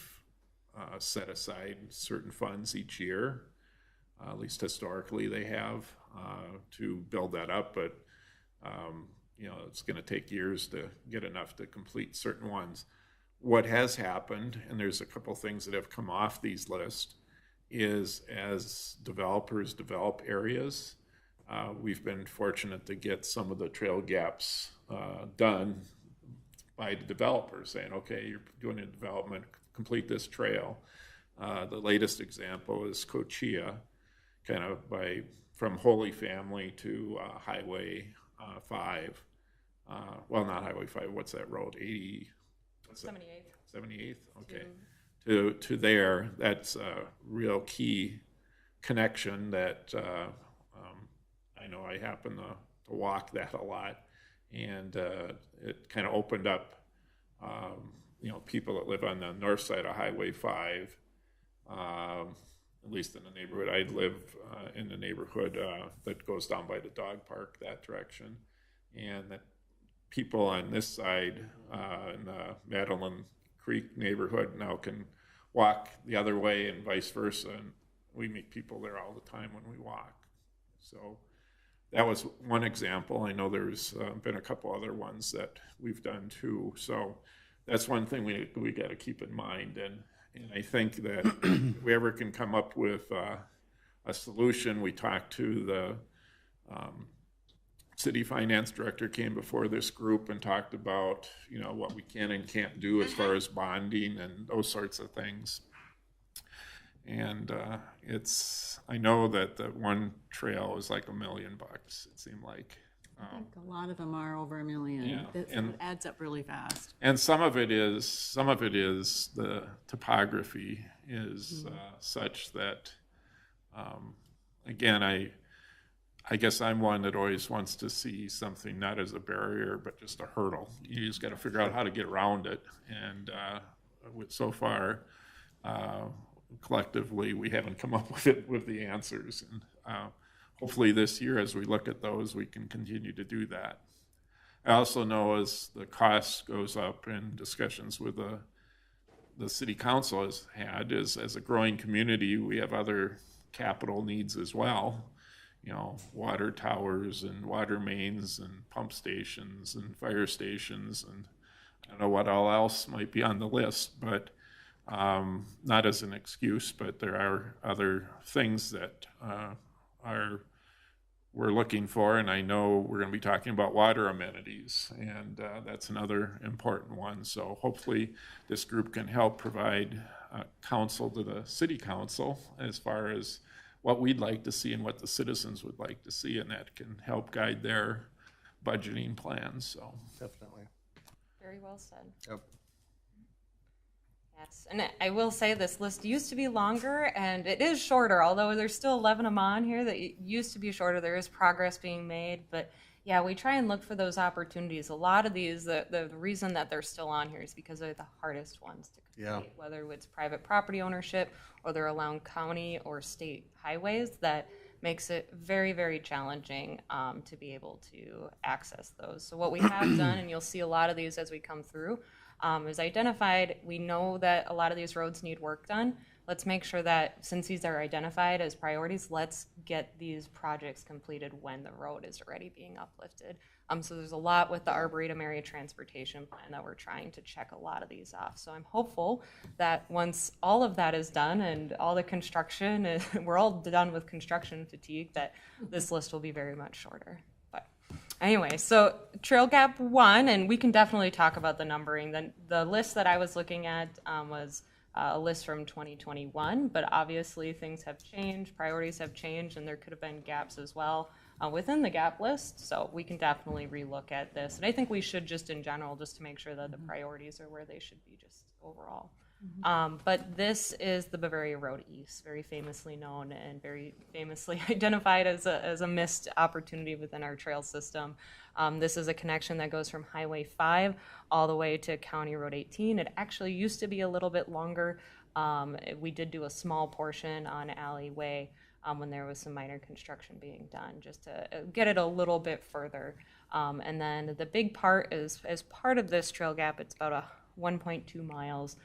set aside certain funds each year, at least historically they have, to build that up. But it's going to take years to get enough to complete certain ones. What has happened, and there's a couple things that have come off these lists, is as developers develop areas, we've been fortunate to get some of the trail gaps done by the developers saying, okay, you're doing a development, complete this trail. The latest example is Cochia, kind of from Holy Family to Highway 5. Well, not Highway 5, what's that road? 78th? Okay. To there, that's a real key connection that I know I happen to walk that a lot, and it kind of opened up, people that live on the north side of Highway 5, at least in the neighborhood. I live in the neighborhood that goes down by the dog park, that direction, and that people on this side in the Madeline Creek neighborhood now can walk the other way and vice versa, and we meet people there all the time when we walk. So that was one example. I know there's been a couple other ones that we've done too. So that's one thing we got to keep in mind. And I think that if we ever can come up with a solution, we talked to the city finance director came before this group and talked about, you know, what we can and can't do as far as bonding and those sorts of things. And I know that the one trail is like $1 million, it seemed like.
I think a lot of them are over $1 million.
Yeah,
It
and-
adds up really fast.
And some of it is the topography is such that, again, I guess I'm one that always wants to see something not as a barrier, but just a hurdle. You just got to figure out how to get around it. And so far, collectively, we haven't come up with the answers. And hopefully this year, as we look at those, we can continue to do that. I also know as the cost goes up in discussions with the city council has had, is as a growing community, we have other capital needs as well. You know, water towers and water mains and pump stations and fire stations, and I don't know what all else might be on the list, but not as an excuse, but there are other things that we're looking for, and I know we're going to be talking about water amenities, and that's another important one. So hopefully this group can help provide counsel to the city council as far as what we'd like to see and what the citizens would like to see, and that can help guide their budgeting plans. So
Definitely.
Very well said.
Yep.
Yes, and I will say this list used to be longer and it is shorter, although there's still 11 of them on here that used to be shorter. There is progress being made, but yeah, we try and look for those opportunities. A lot of these, the reason that they're still on here is because they're the hardest ones to complete, whether it's private property ownership or they're along county or state highways. That makes it very, very challenging to be able to access those. So what we have done, and you'll see a lot of these as we come through, is identified. We know that a lot of these roads need work done. Let's make sure that since these are identified as priorities, let's get these projects completed when the road is already being uplifted. So there's a lot with the Arboretum Area Transportation Plan that we're trying to check a lot of these off. So I'm hopeful that once all of that is done and all the construction, we're all done with construction fatigue, that this list will be very much shorter. Anyway, so Trail Gap 1, and we can definitely talk about the numbering. The list that I was looking at was a list from 2021, but obviously things have changed, priorities have changed, and there could have been gaps as well within the gap list. So we can definitely relook at this. And I think we should just in general, just to make sure that the priorities are where they should be just overall. But this is the Bavaria Road East, very famously known and very famously identified as a missed opportunity within our trail system. This is a connection that goes from Highway 5 all the way to County Road 18. It actually used to be a little bit longer. We did do a small portion on Alleyway when there was some minor construction being done, just to get it a little bit further. And then the big part is, as part of this trail gap, it's about 1.2 miles.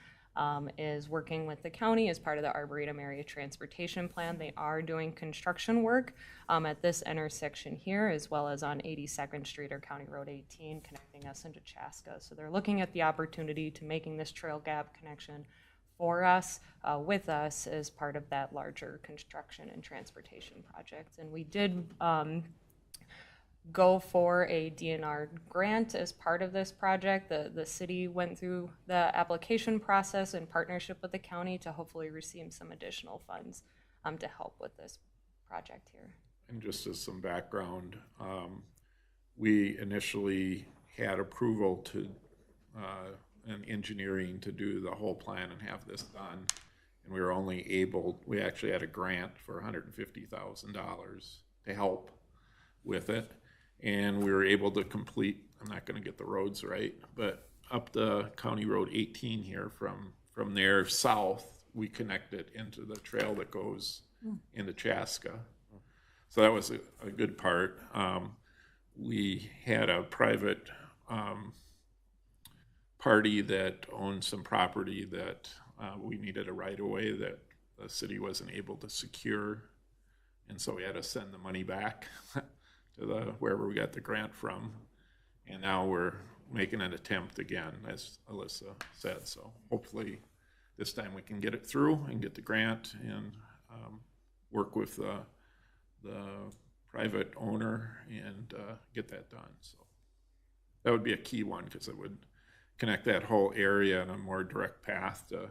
Is working with the county as part of the Arboretum Area Transportation Plan. They are doing construction work at this intersection here, as well as on 82nd Street or County Road 18, connecting us into Chaska. So they're looking at the opportunity to making this trail gap connection for us, with us, as part of that larger construction and transportation project. And we did go for a DNR grant as part of this project. The city went through the application process in partnership with the county to hopefully receive some additional funds to help with this project here.
And just as some background, we initially had approval to an engineering to do the whole plan and have this done. And we were only able, we actually had a grant for $150,000 to help with it. And we were able to complete, I'm not going to get the roads right, but up the County Road 18 here, from there south, we connected into the trail that goes into Chaska. So that was a good part. We had a private party that owned some property that we needed a right-of-way that the city wasn't able to secure. And so we had to send the money back to wherever we got the grant from. And now we're making an attempt again, as Alyssa said. So hopefully this time we can get it through and get the grant and work with the private owner and get that done. So that would be a key one because it would connect that whole area in a more direct path to,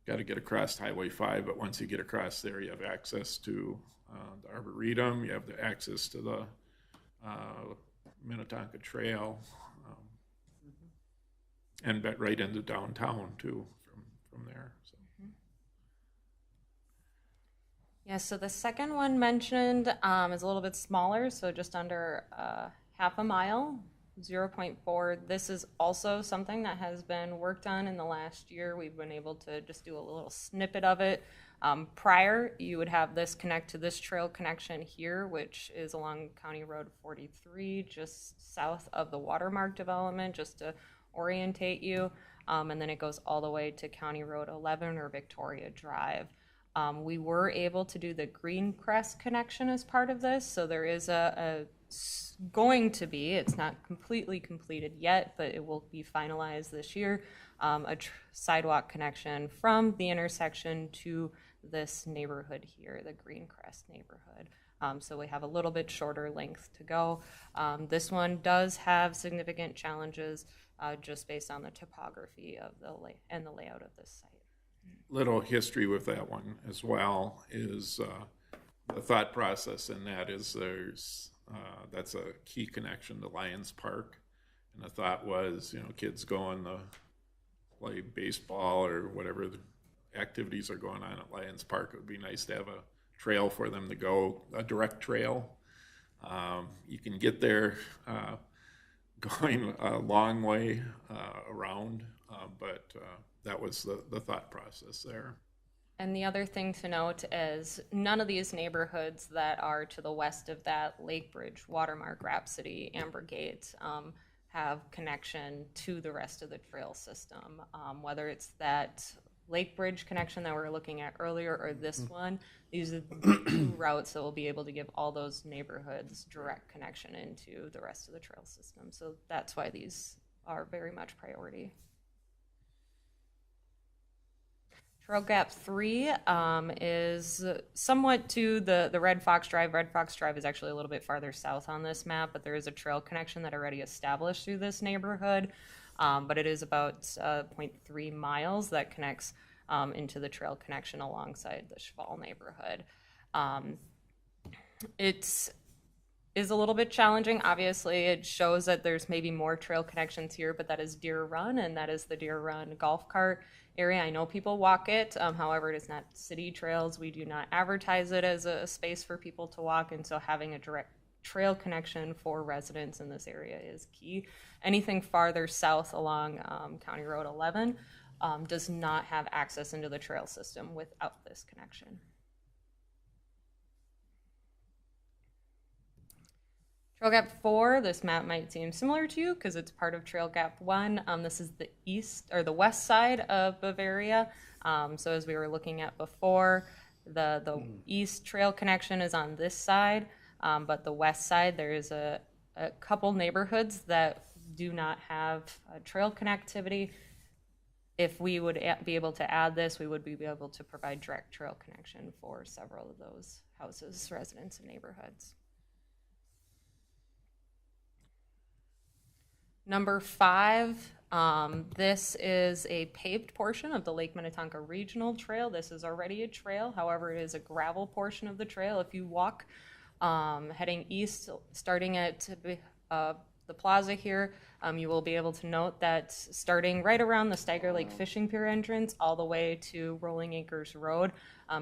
got to get across Highway 5, but once you get across there, you have access to the Arboretum, you have the access to the Minnetonka Trail, and right into downtown too from there. So.
Yeah, so the second one mentioned is a little bit smaller, so just under half a mile, 0.4. This is also something that has been worked on in the last year. We've been able to just do a little snippet of it. Prior, you would have this connect to this trail connection here, which is along County Road 43, just south of the Watermark development, just to orientate you. And then it goes all the way to County Road 11 or Victoria Drive. We were able to do the Greencrest connection as part of this, so there is going to be, it's not completely completed yet, but it will be finalized this year, a sidewalk connection from the intersection to this neighborhood here, the Greencrest neighborhood. So we have a little bit shorter length to go. This one does have significant challenges just based on the topography of and the layout of this site.
Little history with that one as well is the thought process in that is that's a key connection to Lions Park, and the thought was, kids going to play baseball or whatever the activities are going on at Lions Park. It would be nice to have a trail for them to go, a direct trail. You can get there going a long way around, but that was the thought process there.
And the other thing to note is none of these neighborhoods that are to the west of that, Lake Bridge, Watermark, Rhapsody, Ambergate, have connection to the rest of the trail system. Whether it's that Lake Bridge connection that we were looking at earlier or this one, these are the two routes that will be able to give all those neighborhoods direct connection into the rest of the trail system. So that's why these are very much priority. Trail Gap 3 is somewhat to the Red Fox Drive. Red Fox Drive is actually a little bit farther south on this map, but there is a trail connection that already established through this neighborhood. But it is about 0.3 miles that connects into the trail connection alongside the Cheval neighborhood. It is a little bit challenging. Obviously, it shows that there's maybe more trail connections here, but that is Deer Run, and that is the Deer Run golf cart area. I know people walk it. However, it is not city trails. We do not advertise it as a space for people to walk, and so having a direct trail connection for residents in this area is key. Anything farther south along County Road 11 does not have access into the trail system without this connection. Trail Gap 4, this map might seem similar to you because it's part of Trail Gap 1. This is the east or the west side of Bavaria. So as we were looking at before, the east trail connection is on this side, but the west side, there is a couple neighborhoods that do not have trail connectivity. If we would be able to add this, we would be able to provide direct trail connection for several of those houses, residents, and neighborhoods. Number 5, this is a paved portion of the Lake Minnetonka Regional Trail. This is already a trail, however, it is a gravel portion of the trail. If you walk heading east, starting at the plaza here, you will be able to note that starting right around the Steiger Lake Fishing Pier entrance all the way to Rolling Acres Road,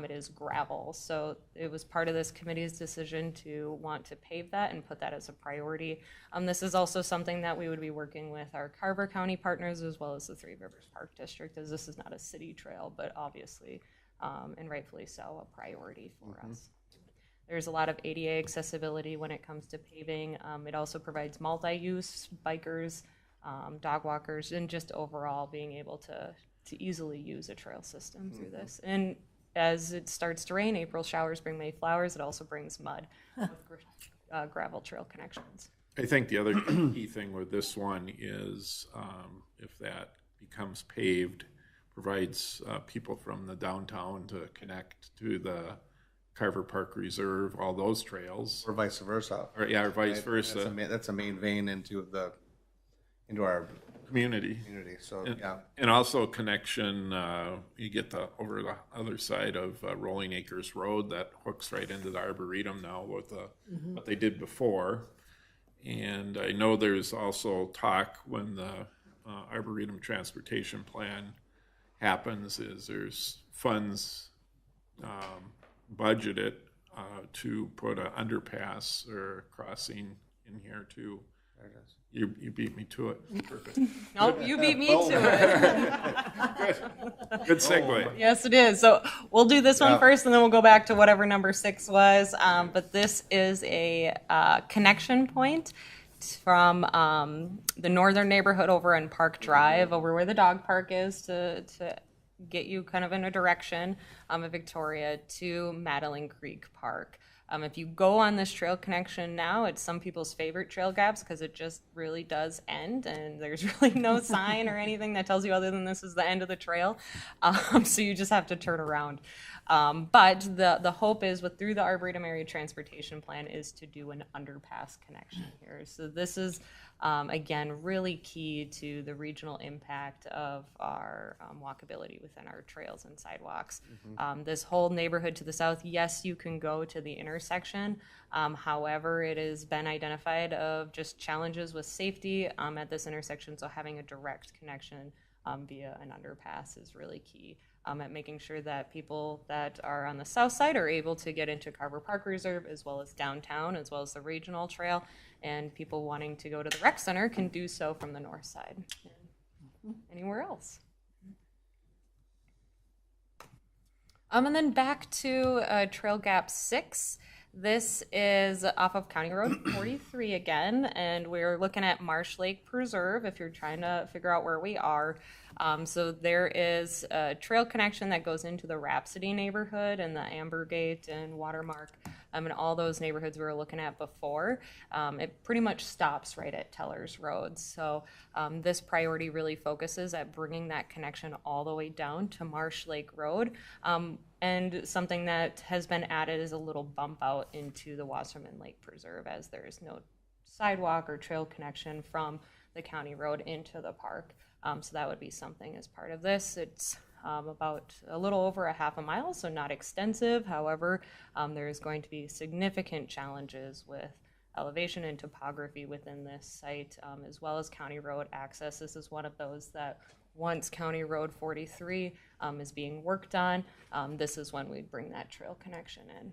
it is gravel. So it was part of this committee's decision to want to pave that and put that as a priority. This is also something that we would be working with our Carver County partners as well as the Three Rivers Park District, as this is not a city trail, but obviously, and rightfully so, a priority for us. There's a lot of ADA accessibility when it comes to paving. It also provides multi-use, bikers, dog walkers, and just overall being able to easily use a trail system through this. And as it starts to rain, April showers bring May flowers. It also brings mud with gravel trail connections.
I think the other key thing with this one is if that becomes paved, provides people from the downtown to connect to the Carver Park Reserve, all those trails,
Or vice versa.
or vice
Right?
versa,
That's a main vein into our
community.
community, so,
And,
yeah.
and also a connection, you get over the other side of Rolling Acres Road that hooks right into the Arboretum now with what they did before. And I know there's also talk when the Arboretum Transportation Plan happens is there's funds budgeted to put an underpass or crossing in here too.
There it is.
You beat me to it. Perfect.
Nope, you beat me to it.
Good segue.
Yes, it is. So we'll do this one first, and then we'll go back to whatever number 6 was. But this is a connection point from the northern neighborhood over in Park Drive, over where the dog park is, to get you kind of in a direction of Victoria to Madeline Creek Park. If you go on this trail connection now, it's some people's favorite trail gaps because it just really does end, and there's really no sign or anything that tells you other than this is the end of the trail. So you just have to turn around. But the hope is through the Arboretum Area Transportation Plan is to do an underpass connection here. So this is, again, really key to the regional impact of our walkability within our trails and sidewalks. This whole neighborhood to the south, yes, you can go to the intersection. However, it has been identified of just challenges with safety at this intersection, so having a direct connection via an underpass is really key. At making sure that people that are on the south side are able to get into Carver Park Reserve as well as downtown, as well as the regional trail, and people wanting to go to the rec center can do so from the north side. Anywhere else. And then back to Trail Gap 6. This is off of County Road 43 again, and we're looking at Marsh Lake Preserve if you're trying to figure out where we are. So there is a trail connection that goes into the Rhapsody neighborhood and the Ambergate and Watermark and all those neighborhoods we were looking at before. It pretty much stops right at Tellers Road. So this priority really focuses at bringing that connection all the way down to Marsh Lake Road. And something that has been added is a little bump out into the Wasserman Lake Preserve, as there is no sidewalk or trail connection from the county road into the park. So that would be something as part of this. It's about a little over a half a mile, so not extensive. However, there is going to be significant challenges with elevation and topography within this site, as well as county road access. This is one of those that once County Road 43 is being worked on, this is when we'd bring that trail connection in.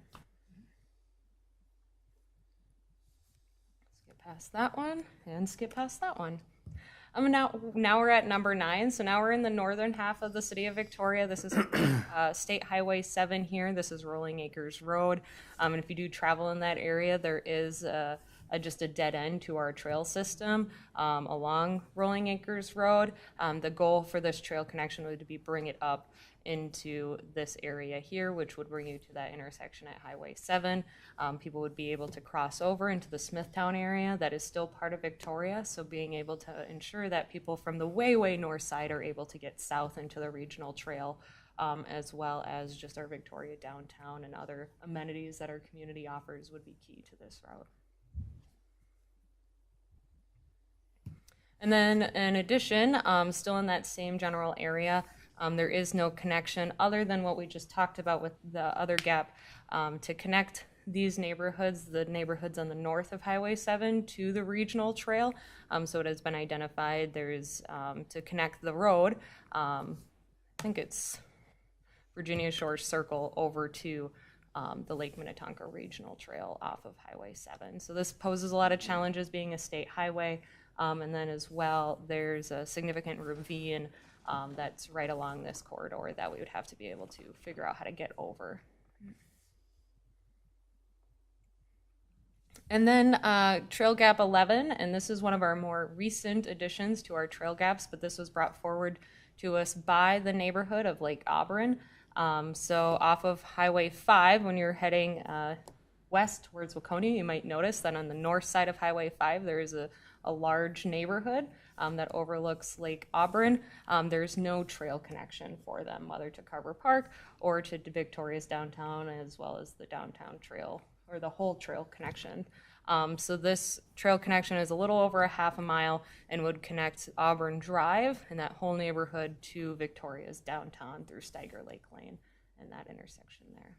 Skip past that one and skip past that one. Now we're at number 9. So now we're in the northern half of the city of Victoria. This is State Highway 7 here. This is Rolling Acres Road. And if you do travel in that area, there is just a dead end to our trail system along Rolling Acres Road. The goal for this trail connection would be bring it up into this area here, which would bring you to that intersection at Highway 7. People would be able to cross over into the Smithtown area that is still part of Victoria, so being able to ensure that people from the way north side are able to get south into the regional trail, as well as just our Victoria downtown and other amenities that our community offers would be key to this route. And then in addition, still in that same general area, there is no connection other than what we just talked about with the other gap to connect these neighborhoods, the neighborhoods on the north of Highway 7 to the regional trail. So it has been identified there's to connect the road, I think it's Virginia Shores Circle over to the Lake Minnetonka Regional Trail off of Highway 7. So this poses a lot of challenges being a state highway. And then as well, there's a significant ravine that's right along this corridor that we would have to be able to figure out how to get over. And then Trail Gap 11, and this is one of our more recent additions to our trail gaps, but this was brought forward to us by the neighborhood of Lake Auburn. So off of Highway 5, when you're heading west towards Waconia, you might notice that on the north side of Highway 5, there is a a large neighborhood that overlooks Lake Auburn. There's no trail connection for them, whether to Carver Park or to Victoria's downtown, as well as the downtown trail or the whole trail connection. So this trail connection is a little over a half a mile and would connect Auburn Drive and that whole neighborhood to Victoria's downtown through Steiger Lake Lane and that intersection there.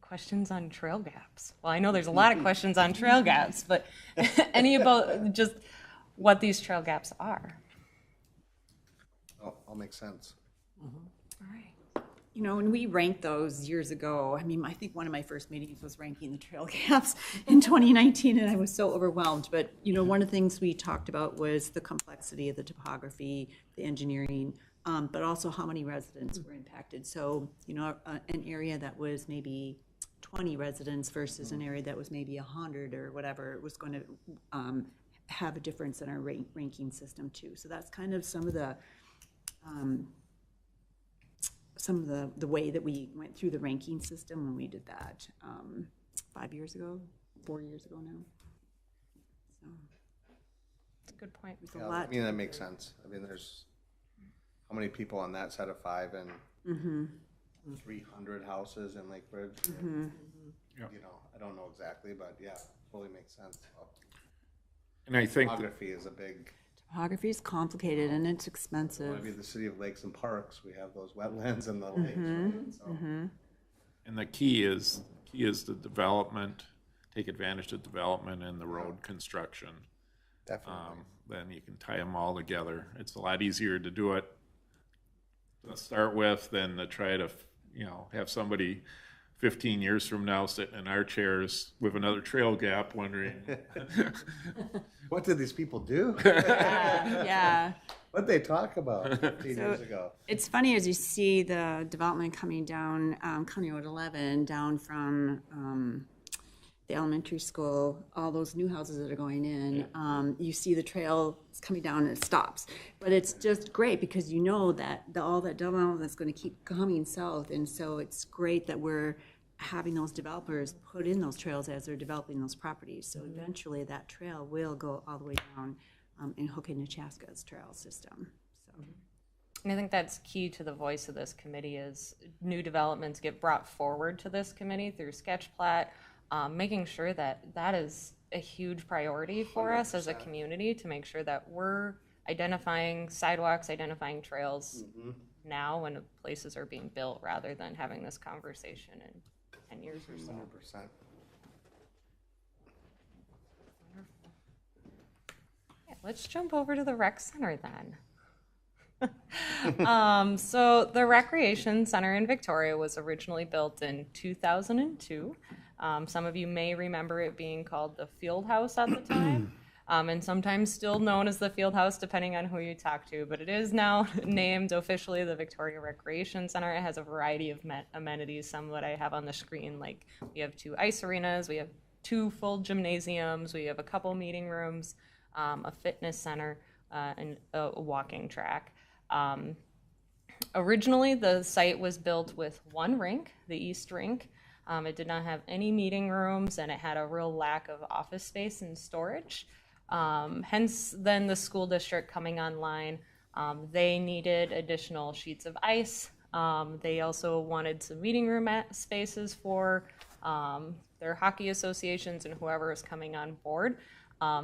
Questions on trail gaps? Well, I know there's a lot of questions on trail gaps, but any about just what these trail gaps are?
All makes sense.
All right.
You know, when we ranked those years ago, I mean, I think one of my first meetings was ranking the trail gaps in 2019, and I was so overwhelmed. But, you know, one of the things we talked about was the complexity of the topography, the engineering, but also how many residents were impacted. So, you know, an area that was maybe 20 residents versus an area that was maybe 100 or whatever was going to have a difference in our ranking system too. So that's kind of some of the way that we went through the ranking system when we did that 4 years ago now. So
That's a good point.
there's a
Yeah,
lot.
I mean, that makes sense. I mean, there's how many people on that set of 5 and 300 houses in Lake Bridge? You know, I don't know exactly, but yeah, totally makes sense.
And I think,
Topography is a big,
Topography is complicated and it's expensive.
maybe the city of Lakes and Parks, we have those wetlands and the lakes. Right? So,
and the key is the development, take advantage of development and the road construction.
definitely.
Then you can tie them all together. It's a lot easier to do it to start with than to try to, you know, have somebody 15 years from now sitting in our chairs with another trail gap wondering,
What did these people do?
Yeah.
What did they talk about 15 years ago?
It's funny as you see the development coming down County Road 11, down from the elementary school, all those new houses that are going in, you see the trail coming down and it stops. But it's just great because you know that all that development is going to keep coming south. And so it's great that we're having those developers put in those trails as they're developing those properties. So eventually that trail will go all the way down in Hook and Nechaska's trail system. So.
And I think that's key to the voice of this committee is new developments get brought forward to this committee through sketch plat, making sure that that is a huge priority for us as a community to make sure that we're identifying sidewalks, identifying trails now when places are being built rather than having this conversation in 10 years or so.
100%.
Yeah, let's jump over to the rec center then. So the Recreation Center in Victoria was originally built in 2002. Some of you may remember it being called the Field House at the time, and sometimes still known as the Field House depending on who you talk to, but it is now named officially the Victoria Recreation Center. It has a variety of amenities, some that I have on the screen, like we have 2 ice arenas, we have 2 full gymnasiums, we have a couple meeting rooms, a fitness center, and a walking track. Originally, the site was built with 1 rink, the East Rink. It did not have any meeting rooms, and it had a real lack of office space and storage. Hence, then the school district coming online, they needed additional sheets of ice. They also wanted some meeting room spaces for their hockey associations and whoever is coming on board.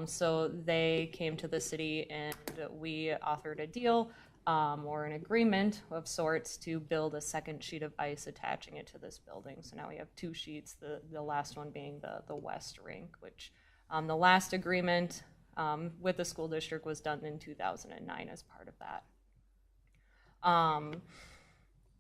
So they came to the city and we authored a deal or an agreement of sorts to build a second sheet of ice attaching it to this building. So now we have 2 sheets, the last one being the West Rink, which the last agreement with the school district was done in 2009 as part of that.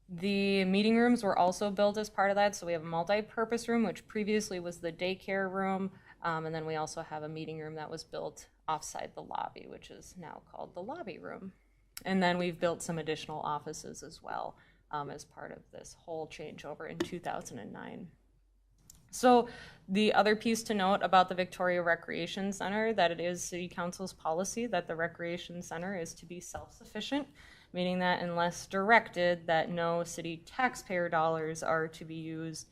The meeting rooms were also built as part of that. So we have a multi-purpose room, which previously was the daycare room. And then we also have a meeting room that was built offside the lobby, which is now called the lobby room. And then we've built some additional offices as well as part of this whole changeover in 2009. So the other piece to note about the Victoria Recreation Center, that it is City Council's policy that the Recreation Center is to be self-sufficient, meaning that unless directed, that no city taxpayer dollars are to be used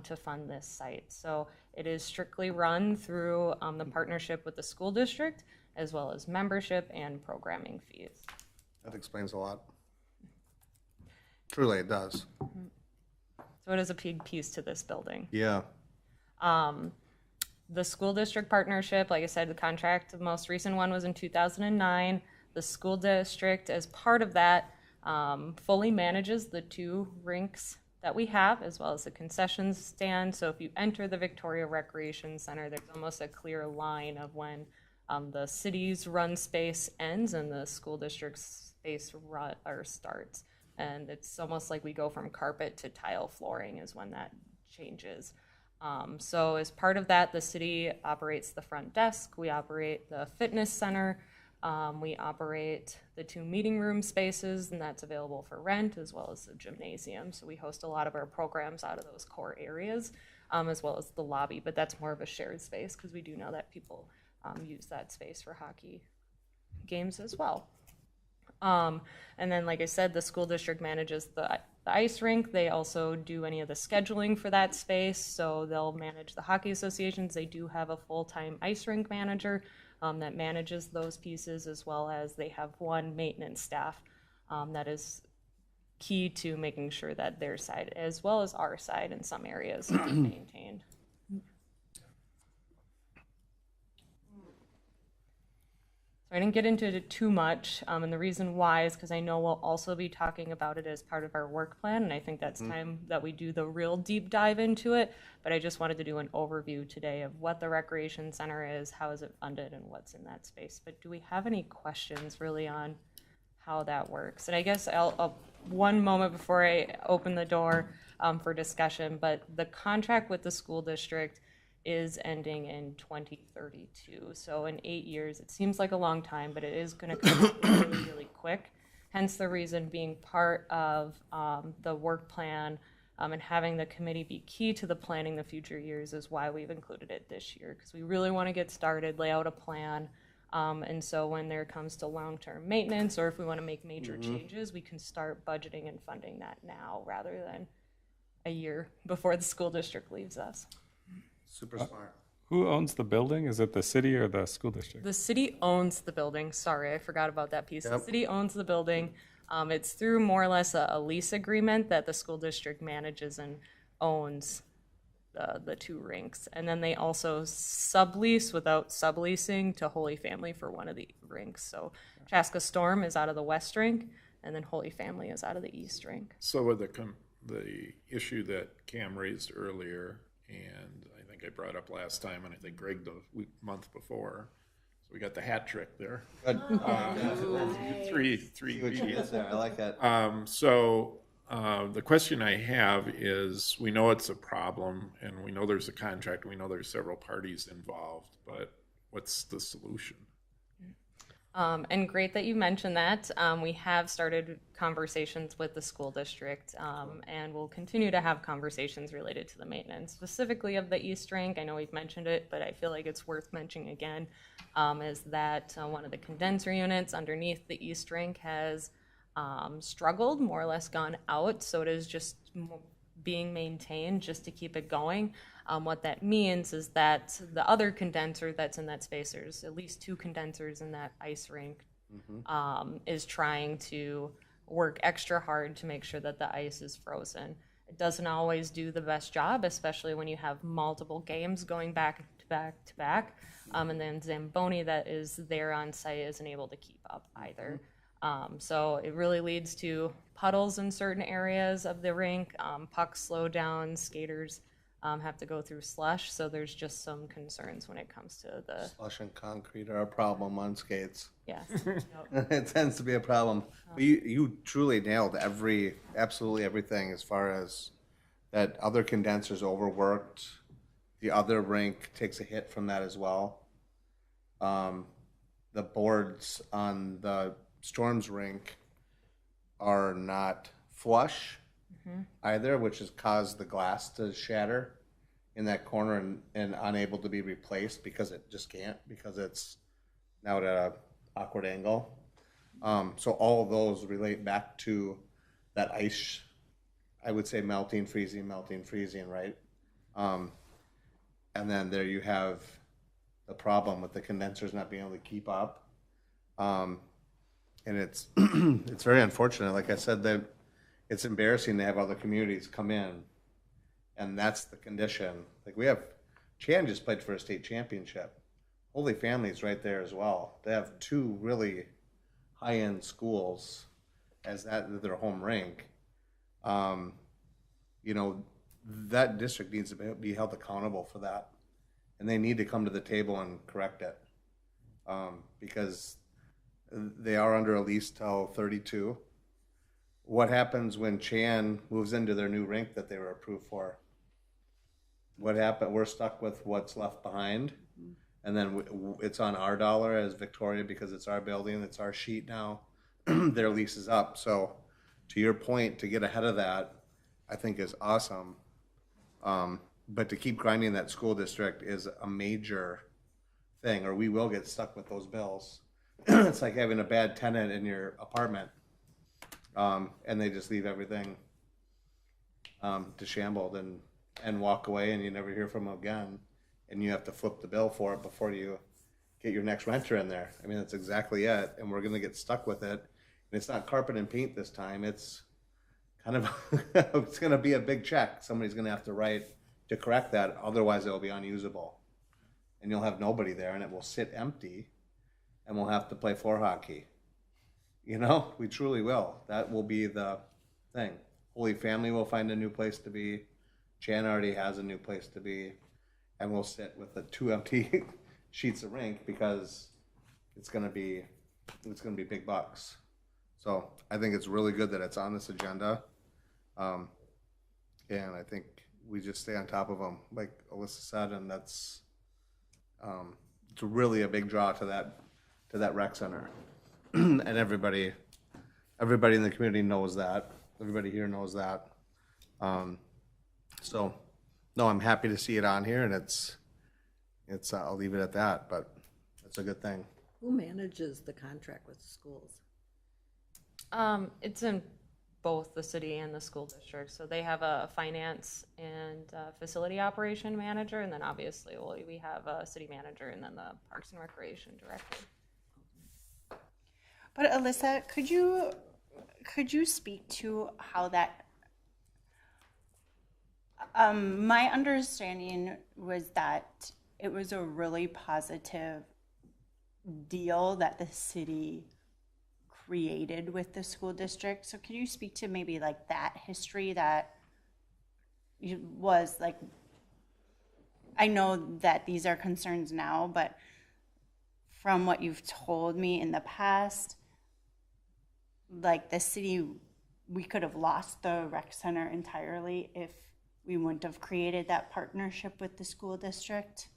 to fund this site. So it is strictly run through the partnership with the school district, as well as membership and programming fees.
That explains a lot. Truly, it does.
So it is a big piece to this building.
Yeah.
The school district partnership, like I said, the contract, the most recent one was in 2009. The school district, as part of that, fully manages the 2 rinks that we have, as well as the concessions stand. So if you enter the Victoria Recreation Center, there's almost a clear line of when the city's run space ends and the school district's space starts. And it's almost like we go from carpet to tile flooring is when that changes. So as part of that, the city operates the front desk, we operate the fitness center, we operate the 2 meeting room spaces, and that's available for rent, as well as the gymnasium. So we host a lot of our programs out of those core areas, as well as the lobby, but that's more of a shared space because we do know that people use that space for hockey games as well. And then, like I said, the school district manages the ice rink. They also do any of the scheduling for that space. So they'll manage the hockey associations. They do have a full-time ice rink manager that manages those pieces, as well as they have 1 maintenance staff that is key to making sure that their side, as well as our side in some areas, is maintained. I didn't get into it too much, and the reason why is because I know we'll also be talking about it as part of our work plan, and I think that's time that we do the real deep dive into it, but I just wanted to do an overview today of what the Recreation Center is, how is it funded, and what's in that space. But do we have any questions really on how that works? And I guess I'll one moment before I open the door for discussion, but the contract with the school district is ending in 2032. So in 8 years, it seems like a long time, but it is going to come up really, really quick. Hence the reason being part of the work plan and having the committee be key to the planning the future years is why we've included it this year, because we really want to get started, lay out a plan. And so when there comes to long-term maintenance, or if we want to make major changes, we can start budgeting and funding that now rather than a year before the school district leaves us.
Super smart.
Who owns the building? Is it the city or the school district?
The city owns the building. Sorry, I forgot about that piece.
Yep.
The city owns the building. It's through more or less a lease agreement that the school district manages and owns the 2 rinks. And then they also sublease without subleasing to Holy Family for one of the rinks. So Chaska Storm is out of the west rink, and then Holy Family is out of the east rink.
So with the issue that Cam raised earlier, and I think I brought up last time, and I think Greg the month before, so we got the hat trick there.
Good.
Three
See what you did there. I like that.
The question I have is, we know it's a problem, and we know there's a contract, we know there's several parties involved, but what's the solution?
And great that you mentioned that. We have started conversations with the school district, and we'll continue to have conversations related to the maintenance, specifically of the East Rink. I know we've mentioned it, but I feel like it's worth mentioning again, is that one of the condenser units underneath the East Rink has struggled, more or less gone out, so it is just being maintained just to keep it going. What that means is that the other condenser that's in that space, there's at least 2 condensers in that ice rink, is trying to work extra hard to make sure that the ice is frozen. It doesn't always do the best job, especially when you have multiple games going back to back to back. And then Zamboni that is there on site isn't able to keep up either. So it really leads to puddles in certain areas of the rink, pucks slow down, skaters have to go through slush, so there's just some concerns when it comes to the,
Slush and concrete are a problem on skates.
yes.
It tends to be a problem. But you truly nailed absolutely everything as far as that other condenser's overworked. The other rink takes a hit from that as well. The boards on the Storms rink are not flush either, which has caused the glass to shatter in that corner and unable to be replaced because it just can't, because it's now at an awkward angle. So all of those relate back to that ice, I would say melting, freezing, right? And then there you have the problem with the condensers not being able to keep up. And it's it's very unfortunate. Like I said, that it's embarrassing to have other communities come in, and that's the condition. Like we have, Chan just played for a state championship. Holy Family's right there as well. They have two really high-end schools as that their home rink. You know, that district needs to be held accountable for that, and they need to come to the table and correct it, because they are under a lease till 32. What happens when Chan moves into their new rink that they were approved for? What happened? We're stuck with what's left behind, and then it's on our dollar as Victoria because it's our building, it's our sheet now. Their lease is up. So, to your point, to get ahead of that, I think is awesome. But to keep grinding that school district is a major thing, or we will get stuck with those bills. It's like having a bad tenant in your apartment, and they just leave everything disheveled and walk away, and you never hear from them again, and you have to flip the bill for it before you get your next renter in there. I mean, that's exactly it, and we're going to get stuck with it. And it's not carpet and paint this time. It's kind of it's going to be a big check. Somebody's going to have to write to correct that. Otherwise, it'll be unusable, and you'll have nobody there, and it will sit empty, and we'll have to play floor hockey. You know, we truly will. That will be the thing. Holy Family will find a new place to be. Chan already has a new place to be, and we'll sit with the two empty sheets of rink because it's going to be big bucks. So I think it's really good that it's on this agenda, and I think we just stay on top of them, like Alyssa said, and that's it's really a big draw to that rec center, and everybody in the community knows that. Everybody here knows that. So, no, I'm happy to see it on here, and it's I'll leave it at that, but it's a good thing.
Who manages the contract with the schools?
It's in both the city and the school district. So they have a finance and facility operation manager, and then obviously we have a city manager and then the Parks and Recreation director.
But Alyssa, could you speak to how that? My understanding was that it was a really positive deal that the city created with the school district. So can you speak to maybe like that history that was like, I know that these are concerns now, but from what you've told me in the past, like the city, we could have lost the rec center entirely if we wouldn't have created that partnership with the school district.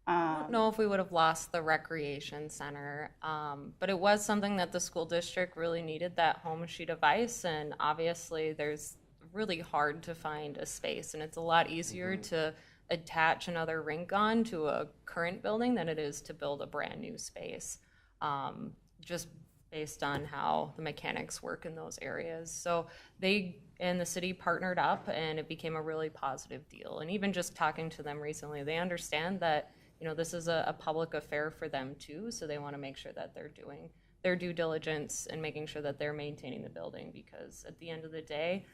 I don't know if we would have lost the recreation center, but it was something that the school district really needed, that home sheet of ice, and obviously there's really hard to find a space, and it's a lot easier to attach another rink on to a current building than it is to build a brand new space, just based on how the mechanics work in those areas. So they and the city partnered up, and it became a really positive deal. And even just talking to them recently, they understand that, you know, this is a public affair for them too, so they want to make sure that they're doing their due diligence and making sure that they're maintaining the building, because at the end of the day,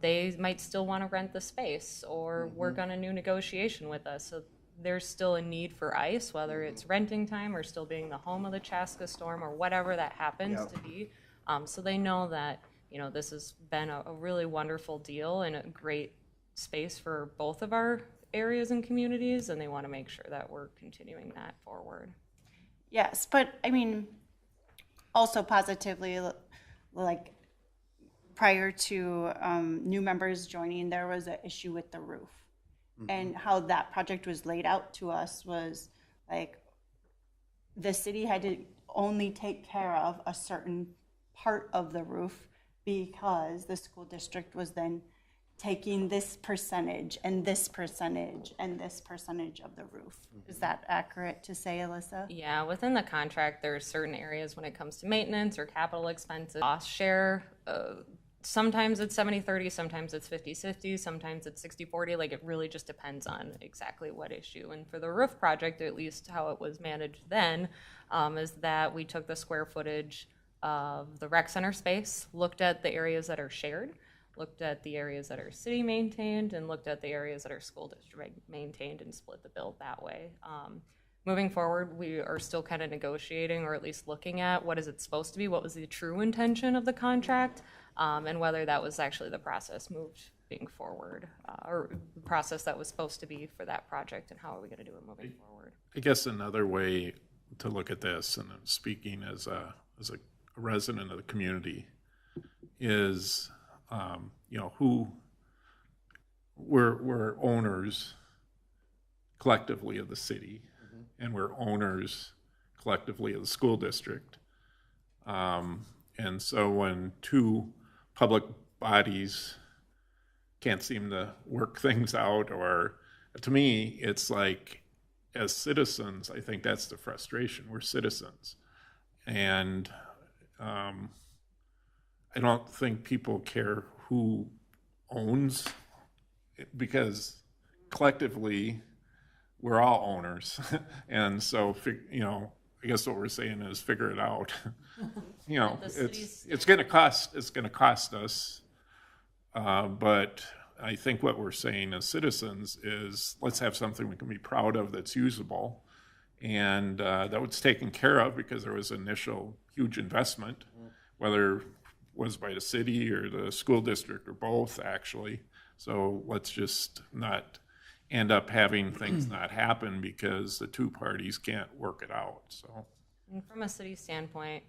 they might still want to rent the space or work on a new negotiation with us. So there's still a need for ice, whether it's renting time or still being the home of the Chaska Storm or whatever that happens to be. So they know that, you know, this has been a really wonderful deal and a great space for both of our areas and communities, and they want to make sure that we're continuing that forward.
Yes, but I mean, also positively, like prior to new members joining, there was an issue with the roof. And how that project was laid out to us was like the city had to only take care of a certain part of the roof because the school district was then taking this percentage and this percentage and this percentage of the roof. Is that accurate to say, Alyssa?
Yeah, within the contract, there are certain areas when it comes to maintenance or capital expenses, cost share sometimes it's 70-30, sometimes it's 50-50, sometimes it's 60-40. Like, it really just depends on exactly what issue. And for the roof project, at least how it was managed then, is that we took the square footage of the rec center space, looked at the areas that are shared, looked at the areas that are city maintained, and looked at the areas that are school district maintained, and split the bill that way. Moving forward, we are still kind of negotiating, or at least looking at what is it supposed to be, what was the true intention of the contract, and whether that was actually the process moving forward, or the process that was supposed to be for that project, and how are we going to do it moving forward.
I guess another way to look at this, and I'm speaking as a resident of the community, is, you know, who we're owners collectively of the city, and we're owners collectively of the school district. And so when two public bodies can't seem to work things out, or to me, it's like, as citizens, I think that's the frustration. We're citizens. And I don't think people care who owns it, because collectively we're all owners. And so, you know, I guess what we're saying is figure it out. You know, it's going to cost us. But I think what we're saying as citizens is, let's have something we can be proud of that's usable. And that was taken care of because there was initial huge investment, whether it was by the city or the school district or both, actually. So let's just not end up having things not happen because the two parties can't work it out. So,
and from a city standpoint,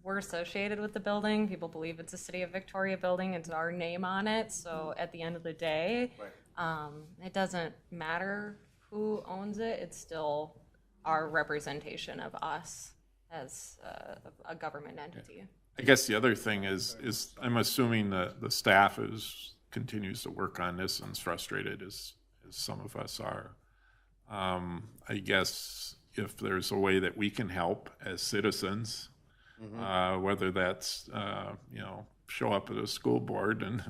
we're associated with the building. People believe it's a City of Victoria building. It's our name on it. So at the end of the day, it doesn't matter who owns it. It's still our representation of us as a government entity.
I guess the other thing is I'm assuming that the staff continues to work on this and is frustrated as some of us are. I guess if there's a way that we can help as citizens, whether that's, you know, show up at a school board and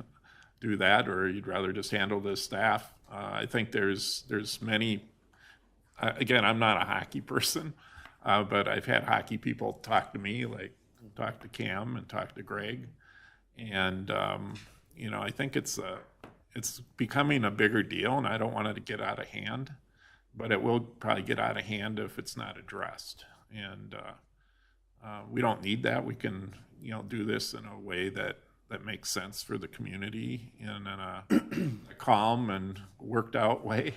do that, or you'd rather just handle this staff. I think there's many, again, I'm not a hockey person, but I've had hockey people talk to me, like talk to Cam and talk to Greg. And, you know, I think it's becoming a bigger deal, and I don't want it to get out of hand, but it will probably get out of hand if it's not addressed. And we don't need that. We can, you know, do this in a way that makes sense for the community and in a calm and worked out way,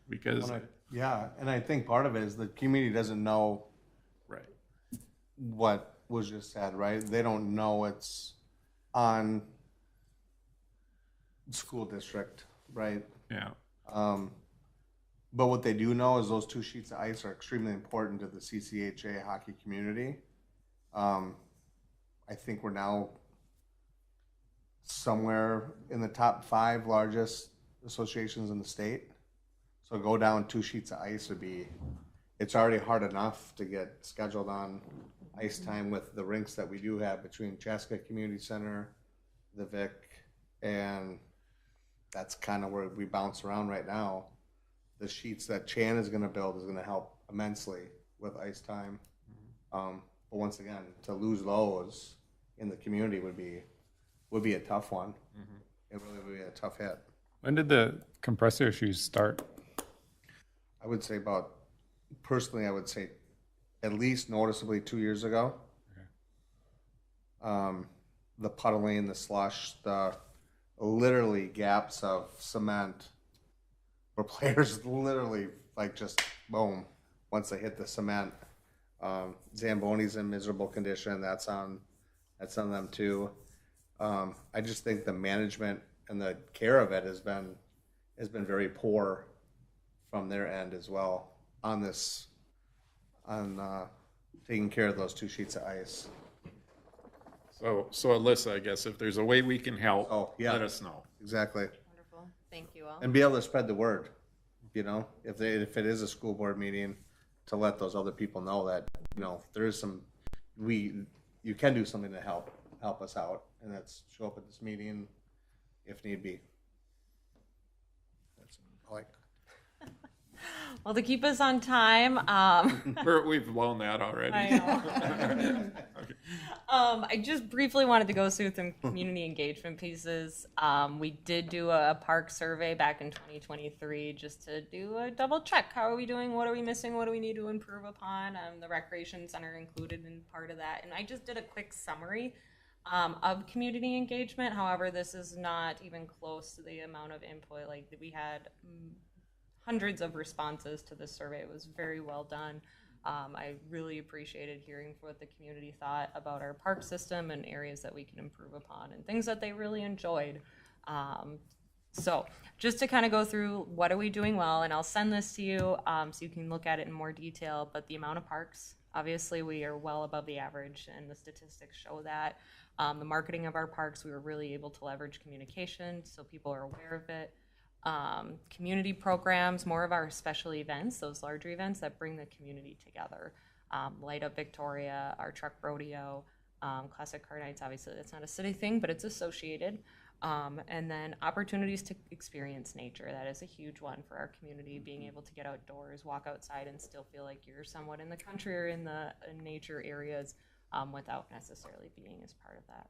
because
Yeah, and I think part of it is the community doesn't know
right
what was just said, right? They don't know it's on school district, right?
yeah.
But what they do know is those two sheets of ice are extremely important to the CCHA hockey community. I think we're now somewhere in the top 5 largest associations in the state. So go down 2 sheets of ice would be, it's already hard enough to get scheduled on ice time with the rinks that we do have between Chaska Community Center, the Vic, and that's kind of where we bounce around right now. The sheets that Chan is going to build is going to help immensely with ice time. But once again, to lose those in the community would be a tough one. It really would be a tough hit.
When did the compressor issues start?
I would say personally, I would say at least noticeably 2 years ago. The puddling, the slush, the literally gaps of cement where players literally like just boom once they hit the cement. Zamboni's in miserable condition. That's on them too. I just think the management and the care of it has been very poor from their end as well on taking care of those 2 sheets of ice.
So Alyssa, I guess if there's a way we can help, let us know.
Exactly.
Wonderful. Thank you all.
And be able to spread the word, you know, if it is a school board meeting, to let those other people know that, you know, there is you can do something to help help us out, and that's show up at this meeting if need be. That's all I.
Well, to keep us on time,
We've blown that already.
I know. I just briefly wanted to go through some community engagement pieces. We did do a park survey back in 2023 just to do a double check. How are we doing? What are we missing? What do we need to improve upon? The recreation center included in part of that. And I just did a quick summary of community engagement. However, this is not even close to the amount of input. Like we had hundreds of responses to this survey. It was very well done. I really appreciated hearing what the community thought about our park system and areas that we can improve upon and things that they really enjoyed. So just to kind of go through what are we doing well, and I'll send this to you so you can look at it in more detail, but the amount of parks, obviously we are well above the average and the statistics show that. The marketing of our parks, we were really able to leverage communication so people are aware of it. Community programs, more of our special events, those larger events that bring the community together. Light Up Victoria, our truck rodeo, classic car nights, obviously that's not a city thing, but it's associated. And then opportunities to experience nature. That is a huge one for our community, being able to get outdoors, walk outside and still feel like you're somewhat in the country or in the nature areas without necessarily being as part of that.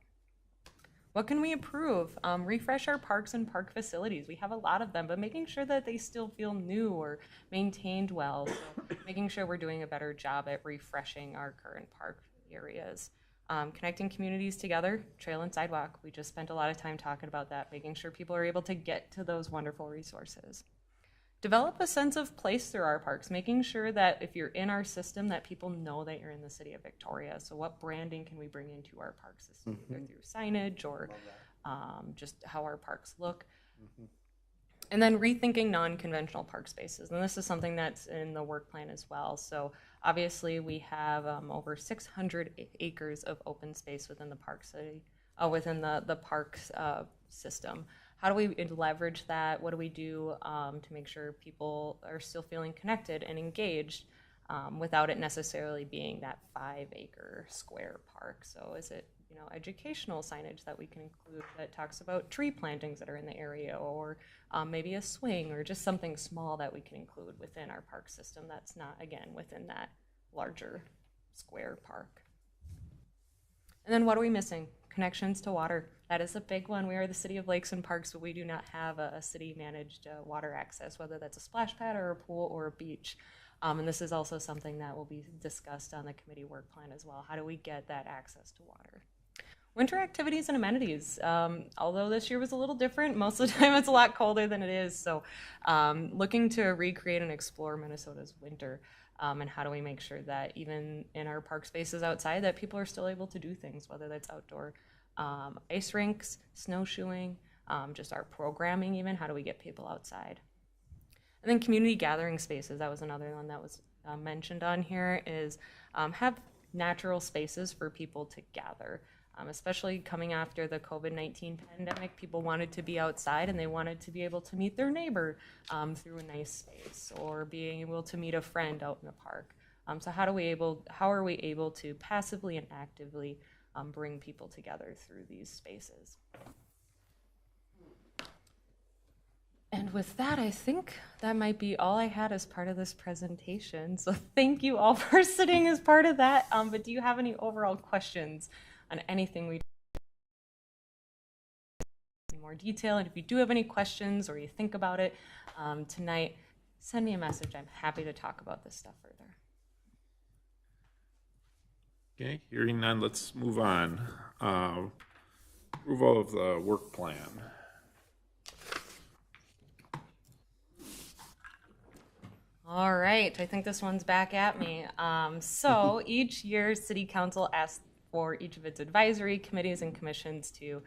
What can we improve? Refresh our parks and park facilities. We have a lot of them, but making sure that they still feel new or maintained well. So making sure we're doing a better job at refreshing our current park areas. Connecting communities together, trail and sidewalk. We just spent a lot of time talking about that, making sure people are able to get to those wonderful resources. Develop a sense of place through our parks, making sure that if you're in our system that people know that you're in the city of Victoria. So what branding can we bring into our park system, either through signage or just how our parks look. And then rethinking non-conventional park spaces. And this is something that's in the work plan as well. So obviously we have over 600 acres of open space within the park city, within the parks system. How do we leverage that? What do we do to make sure people are still feeling connected and engaged without it necessarily being that 5-acre square park? So is it, educational signage that we can include that talks about tree plantings that are in the area, or maybe a swing, or just something small that we can include within our park system that's not, again, within that larger square park. And then what are we missing? Connections to water. That is a big one. We are the city of lakes and parks, but we do not have a city-managed water access, whether that's a splash pad or a pool or a beach. And this is also something that will be discussed on the committee work plan as well. How do we get that access to water? Winter activities and amenities. Although this year was a little different, most of the time it's a lot colder than it is. So looking to recreate and explore Minnesota's winter. And how do we make sure that even in our park spaces outside that people are still able to do things, whether that's outdoor ice rinks, snowshoeing, just our programming even, how do we get people outside? And then community gathering spaces, that was another one that was mentioned on here, is have natural spaces for people to gather. Especially coming after the COVID-19 pandemic, people wanted to be outside and they wanted to be able to meet their neighbor through a nice space, or being able to meet a friend out in the park. So how are we able to passively and actively bring people together through these spaces? And with that, I think that might be all I had as part of this presentation. So thank you all for sitting as part of that. But do you have any overall questions on anything we in more detail? And if you do have any questions or you think about it tonight, send me a message. I'm happy to talk about this stuff further.
Okay, hearing none, let's move on. Approval of the work plan.
All right, I think this one's back at me. So each year, City Council asks for each of its advisory committees and commissions to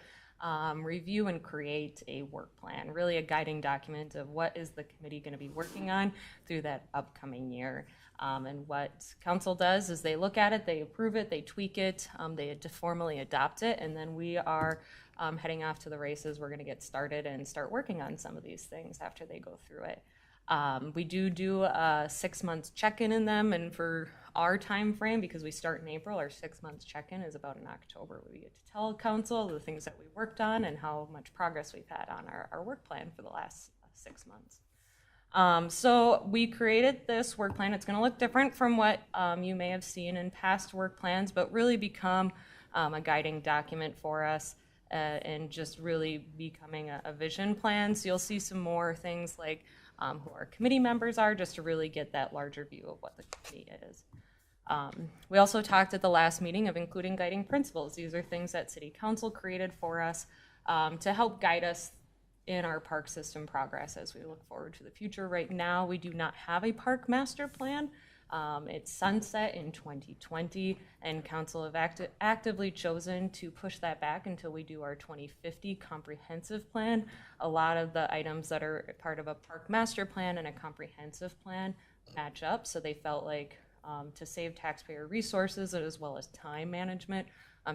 review and create a work plan, really a guiding document of what is the committee going to be working on through that upcoming year. And what council does is they look at it, they approve it, they tweak it, they formally adopt it, and then we are heading off to the races. We're going to get started and start working on some of these things after they go through it. We do a 6 months check-in in them, and for our time frame, because we start in April, our 6 months check-in is about in October. We get to tell council the things that we worked on and how much progress we've had on our work plan for the last 6 months. So we created this work plan. It's going to look different from what you may have seen in past work plans, but really become a guiding document for us and just really becoming a vision plan. So you'll see some more things like who our committee members are, just to really get that larger view of what the committee is. We also talked at the last meeting of including guiding principles. These are things that City Council created for us to help guide us in our park system progress as we look forward to the future. Right now, we do not have a park master plan. It's sunset in 2020, and council have actively chosen to push that back until we do our 2050 comprehensive plan. A lot of the items that are part of a park master plan and a comprehensive plan match up, so they felt like to save taxpayer resources as well as time management,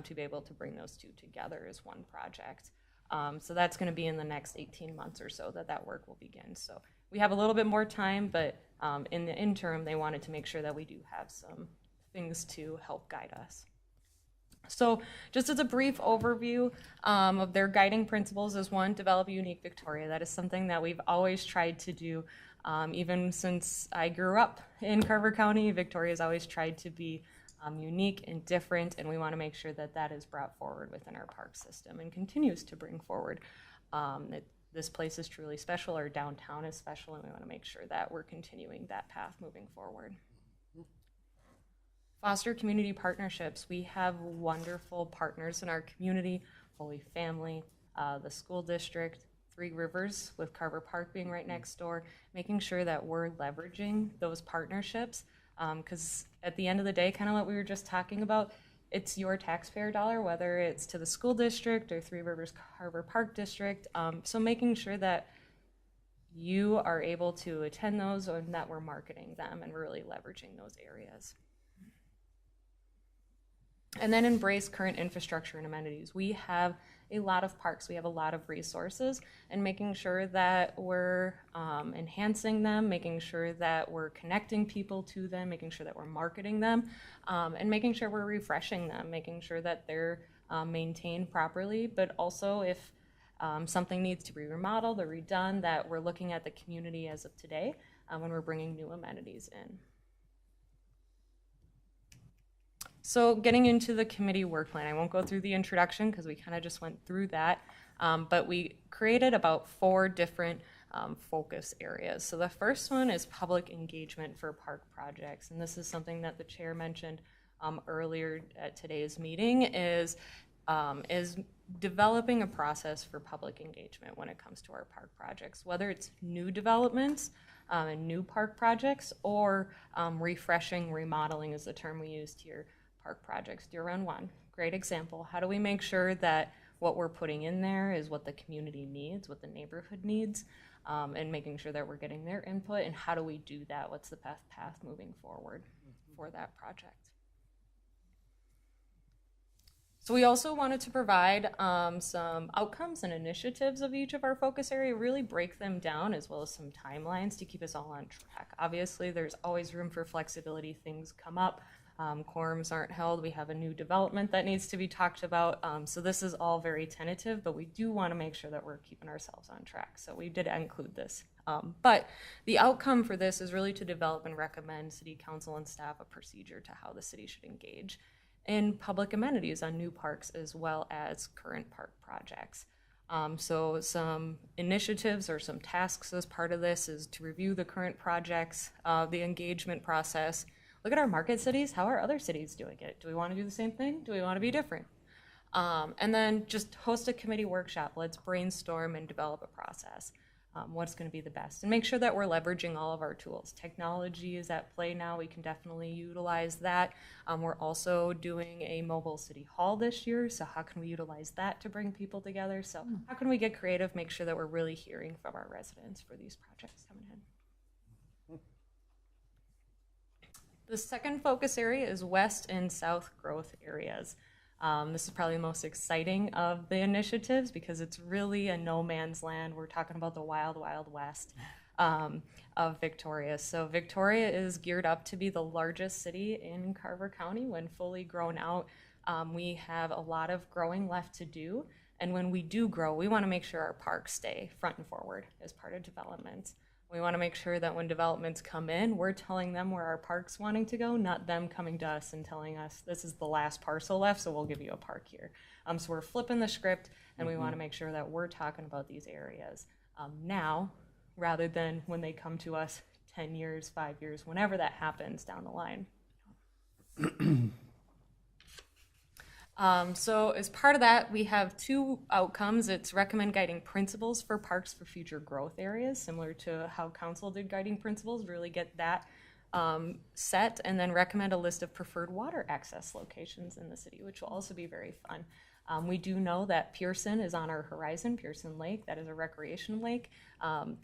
to be able to bring those two together as one project. So that's going to be in the next 18 months or so that work will begin. So we have a little bit more time, but in the interim, they wanted to make sure that we do have some things to help guide us. So just as a brief overview of their guiding principles is one, develop a unique Victoria. That is something that we've always tried to do. Even since I grew up in Carver County, Victoria's always tried to be unique and different, and we want to make sure that that is brought forward within our park system and continues to bring forward. This place is truly special, our downtown is special, and we want to make sure that we're continuing that path moving forward. Foster community partnerships. We have wonderful partners in our community, Holy Family, the school district, Three Rivers, with Carver Park being right next door, making sure that we're leveraging those partnerships. Because at the end of the day, kind of what we were just talking about, it's your taxpayer dollar, whether it's to the school district or Three Rivers Carver Park District. So making sure that you are able to attend those and that we're marketing them and really leveraging those areas. And then embrace current infrastructure and amenities. We have a lot of parks, we have a lot of resources, and making sure that we're enhancing them, making sure that we're connecting people to them, making sure that we're marketing them, and making sure we're refreshing them, making sure that they're maintained properly, but also if something needs to be remodeled or redone, that we're looking at the community as of today when we're bringing new amenities in. So getting into the committee work plan, I won't go through the introduction because we kind of just went through that, but we created about 4 different focus areas. So the first one is public engagement for park projects, and this is something that the chair mentioned earlier at today's meeting, is developing a process for public engagement when it comes to our park projects, whether it's new developments and new park projects, or refreshing, remodeling is the term we used here. Park projects, Deer Run 1, great example. How do we make sure that what we're putting in there is what the community needs, what the neighborhood needs, and making sure that we're getting their input, and how do we do that? What's the path moving forward for that project? So we also wanted to provide some outcomes and initiatives of each of our focus area, really break them down, as well as some timelines to keep us all on track. Obviously, there's always room for flexibility. Things come up. Quorums aren't held. We have a new development that needs to be talked about. So this is all very tentative, but we do want to make sure that we're keeping ourselves on track. So we did include this. But the outcome for this is really to develop and recommend City Council and staff a procedure to how the city should engage in public amenities on new parks as well as current park projects. So some initiatives or some tasks as part of this is to review the current projects, the engagement process. Look at our market cities. How are other cities doing it? Do we want to do the same thing? Do we want to be different? And then just host a committee workshop. Let's brainstorm and develop a process. What's going to be the best? And make sure that we're leveraging all of our tools. Technology is at play now. We can definitely utilize that. We're also doing a mobile city hall this year. So how can we utilize that to bring people together? So how can we get creative, make sure that we're really hearing from our residents for these projects coming in? The second focus area is West and South growth areas. This is probably the most exciting of the initiatives because it's really a no man's land. We're talking about the wild, wild West. of Victoria. So Victoria is geared up to be the largest city in Carver County when fully grown out. We have a lot of growing left to do. And when we do grow, we want to make sure our parks stay front and forward as part of development. We want to make sure that when developments come in, we're telling them where our park's wanting to go, not them coming to us and telling us this is the last parcel left, so we'll give you a park here. So we're flipping the script, and we want to make sure that we're talking about these areas now, rather than when they come to us 10 years, 5 years, whenever that happens down the line. So as part of that, we have two outcomes. It's recommend guiding principles for parks for future growth areas, similar to how council did guiding principles, really get that set, and then recommend a list of preferred water access locations in the city, which will also be very fun. We do know that Pearson is on our horizon, Pearson Lake. That is a recreation lake.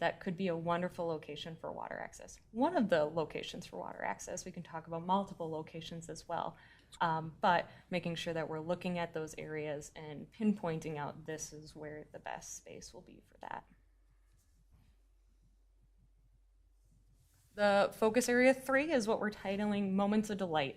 That could be a wonderful location for water access. One of the locations for water access, we can talk about multiple locations as well. But making sure that we're looking at those areas and pinpointing out this is where the best space will be for that. The focus area 3 is what we're titling Moments of Delight.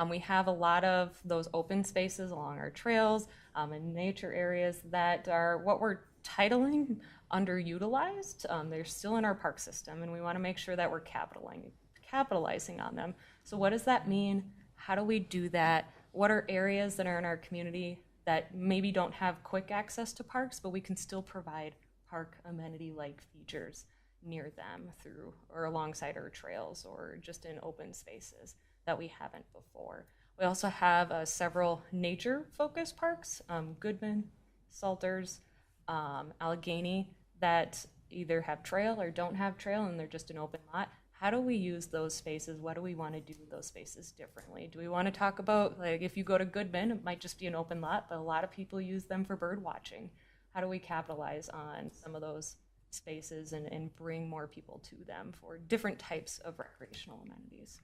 We have a lot of those open spaces along our trails and nature areas that are what we're titling underutilized. They're still in our park system, and we want to make sure that we're capitalizing on them. So what does that mean? How do we do that? What are areas that are in our community that maybe don't have quick access to parks, but we can still provide park amenity-like features near them through or alongside our trails or just in open spaces that we haven't before. We also have several nature-focused parks, Goodman, Salters, Allegheny, that either have trail or don't have trail and they're just an open lot. How do we use those spaces? What do we want to do with those spaces differently? Do we want to talk about, like, if you go to Goodman, it might just be an open lot, but a lot of people use them for bird watching. How do we capitalize on some of those spaces and bring more people to them for different types of recreational amenities?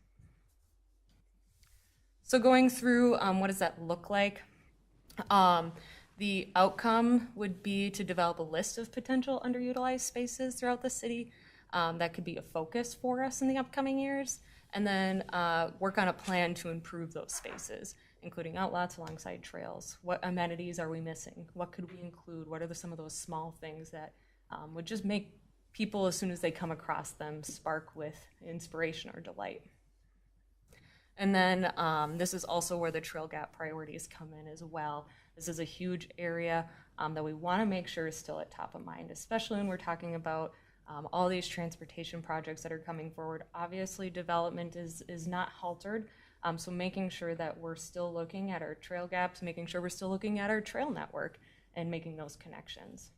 So going through, what does that look like? The outcome would be to develop a list of potential underutilized spaces throughout the city. That could be a focus for us in the upcoming years, and then work on a plan to improve those spaces, including outlots alongside trails. What amenities are we missing? What could we include? What are some of those small things that would just make people, as soon as they come across them, spark with inspiration or delight? And then this is also where the trail gap priorities come in as well. This is a huge area that we want to make sure is still at top of mind, especially when we're talking about all these transportation projects that are coming forward. Obviously, development is not haltered, so making sure that we're still looking at our trail gaps, making sure we're still looking at our trail network and making those connections.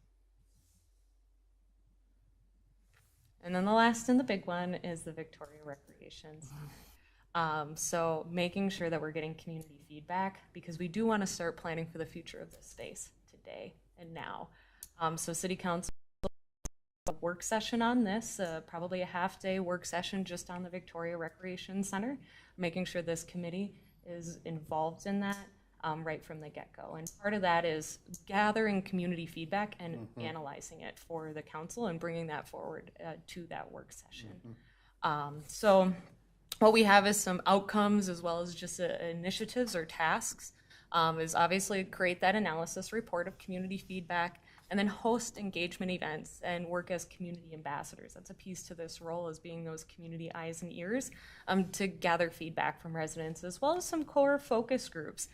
And then the last and the big one is the Victoria Recreations. So making sure that we're getting community feedback, because we do want to start planning for the future of this space today and now. So City Council a work session on this, probably a half-day work session just on the Victoria Recreation Center, making sure this committee is involved in that right from the get-go. And part of that is gathering community feedback and analyzing it for the council and bringing that forward to that work session. So what we have is some outcomes as well as just initiatives or tasks, is obviously create that analysis report of community feedback, and then host engagement events and work as community ambassadors. That's a piece to this role, as being those community eyes and ears to gather feedback from residents, as well as some core focus groups.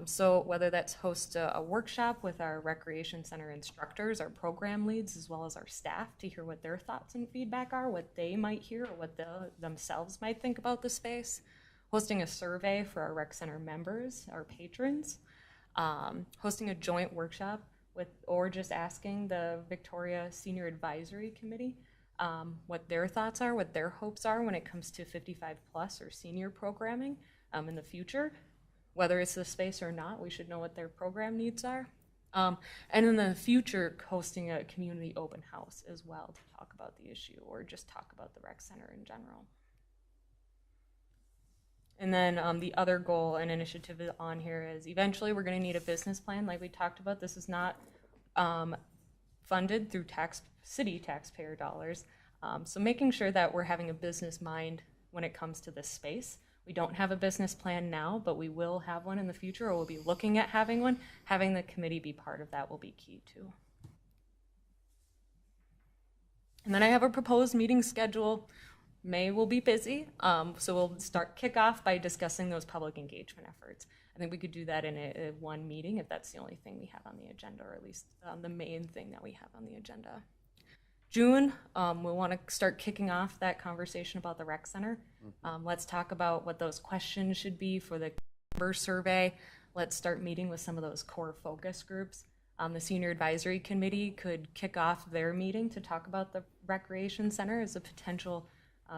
So whether that's host a workshop with our recreation center instructors, our program leads, as well as our staff, to hear what their thoughts and feedback are, what they might hear, or what themselves might think about the space. Hosting a survey for our rec center members, our patrons. Hosting a joint workshop or just asking the Victoria Senior Advisory Committee what their thoughts are, what their hopes are when it comes to 55 plus or senior programming in the future. Whether it's the space or not, we should know what their program needs are. And in the future, hosting a community open house as well to talk about the issue or just talk about the rec center in general. And then the other goal and initiative on here is eventually we're going to need a business plan like we talked about. This is not funded through city taxpayer dollars. So making sure that we're having a business mind when it comes to this space. We don't have a business plan now, but we will have one in the future, or we'll be looking at having one. Having the committee be part of that will be key too. And then I have a proposed meeting schedule. May will be busy, so we'll kick off by discussing those public engagement efforts. I think we could do that in a one meeting if that's the only thing we have on the agenda, or at least the main thing that we have on the agenda. June, we'll want to start kicking off that conversation about the rec center. Let's talk about what those questions should be for the member survey. Let's start meeting with some of those core focus groups. The Senior Advisory Committee could kick off their meeting to talk about the recreation center as a potential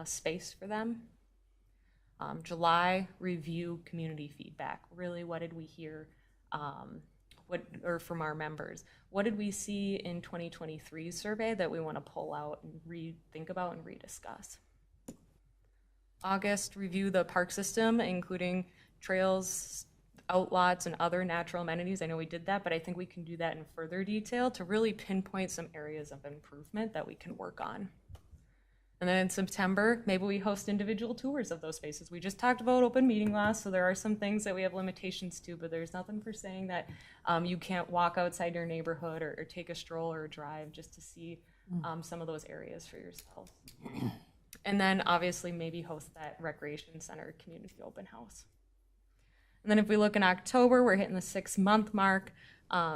space for them. July, review community feedback. Really, what did we hear from our members? What did we see in 2023 survey that we want to pull out and think about and rediscuss? August, review the park system, including trails, outlots, and other natural amenities. I know we did that, but I think we can do that in further detail to really pinpoint some areas of improvement that we can work on. And then in September, maybe we host individual tours of those spaces. We just talked about open meeting laws, so there are some things that we have limitations to, but there's nothing for saying that you can't walk outside your neighborhood or take a stroll or a drive just to see some of those areas for yourself. And then obviously maybe host that recreation center community open house. And then if we look in October, we're hitting the 6-month mark.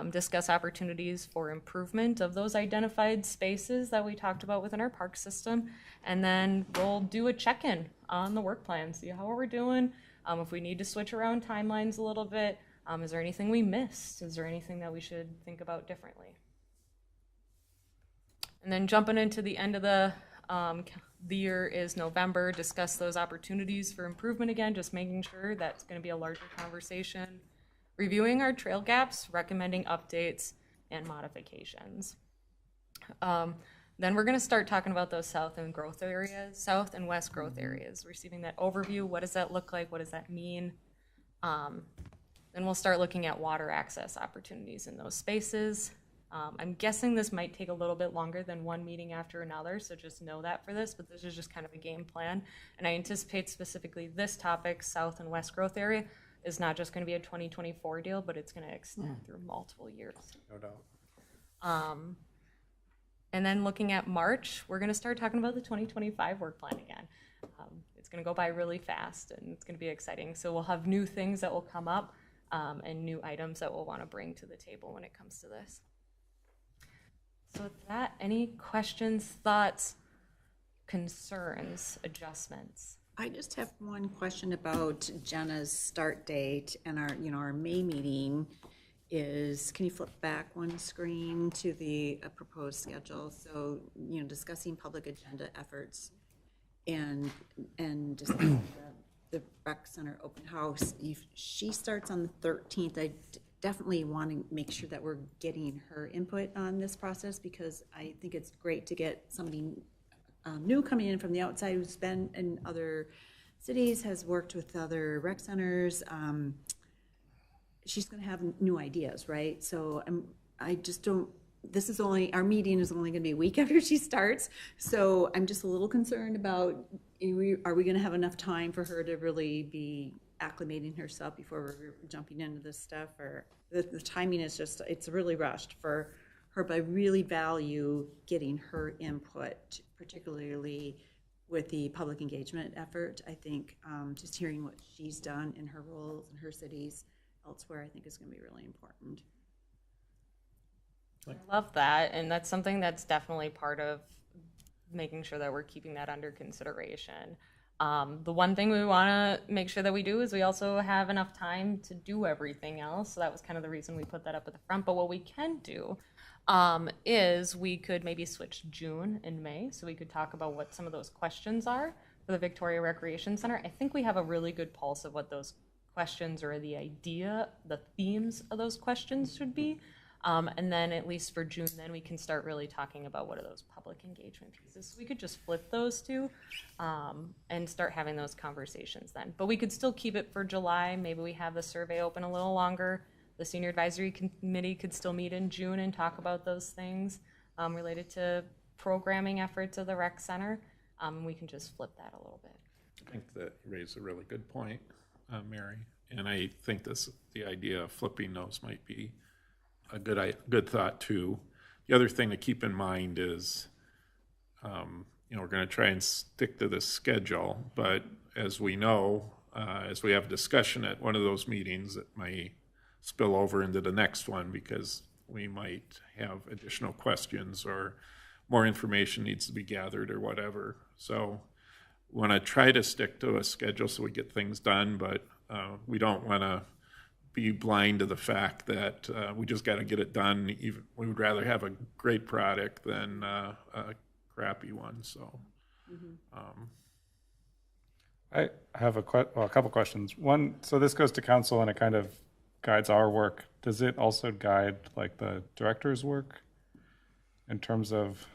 Discuss opportunities for improvement of those identified spaces that we talked about within our park system. And then we'll do a check-in on the work plan, see how we're doing. If we need to switch around timelines a little bit, is there anything we missed? Is there anything that we should think about differently? And then jumping into the end of the year is November, discuss those opportunities for improvement again, just making sure that's going to be a larger conversation. Reviewing our trail gaps, recommending updates and modifications. Then we're going to start talking about those south and west growth areas, receiving that overview. What does that look like? What does that mean? Then we'll start looking at water access opportunities in those spaces. I'm guessing this might take a little bit longer than one meeting after another, so just know that for this, but this is just kind of a game plan. And I anticipate specifically this topic, south and west growth area, is not just going to be a 2024 deal, but it's going to extend through multiple years.
No doubt.
And then looking at March, we're going to start talking about the 2025 work plan again. It's going to go by really fast, and it's going to be exciting. So we'll have new things that will come up and new items that we'll want to bring to the table when it comes to this. So with that, any questions, thoughts, concerns, adjustments?
I just have one question about Jenna's start date and our May meeting is, can you flip back one screen to the proposed schedule? So, discussing public agenda efforts and discussing the rec center open house. If she starts on the 13th, I definitely want to make sure that we're getting her input on this process, because I think it's great to get somebody new coming in from the outside who's been in other cities, has worked with other rec centers. She's going to have new ideas, right? So I just don't, our meeting is only going to be a week after she starts. So I'm just a little concerned about, are we going to have enough time for her to really be acclimating herself before we're jumping into this stuff? Or the timing is just, it's really rushed for her, but I really value getting her input, particularly with the public engagement effort. I think just hearing what she's done in her roles in her cities elsewhere, I think is going to be really important.
I love that, and that's something that's definitely part of making sure that we're keeping that under consideration. The one thing we want to make sure that we do is we also have enough time to do everything else. So that was kind of the reason we put that up at the front. But what we can do is we could maybe switch June and May, so we could talk about what some of those questions are for the Victoria Recreation Center. I think we have a really good pulse of what those questions or the themes of those questions should be. And then at least for June, then we can start really talking about what are those public engagement pieces. So we could just flip those two and start having those conversations then. But we could still keep it for July. Maybe we have the survey open a little longer. The Senior Advisory Committee could still meet in June and talk about those things related to programming efforts of the rec center. We can just flip that a little bit.
I think that you raised a really good point, Mary. And I think the idea of flipping those might be a good thought too. The other thing to keep in mind is, we're going to try and stick to this schedule, but as we know, as we have discussion at one of those meetings, it might spill over into the next one because we might have additional questions or more information needs to be gathered or whatever. So want to try to stick to a schedule so we get things done, but we don't want to be blind to the fact that we just got to get it done. Even we would rather have a great product than a crappy one. So
I have a couple questions. One, so this goes to council and it kind of guides our work. Does it also guide like the director's work in terms of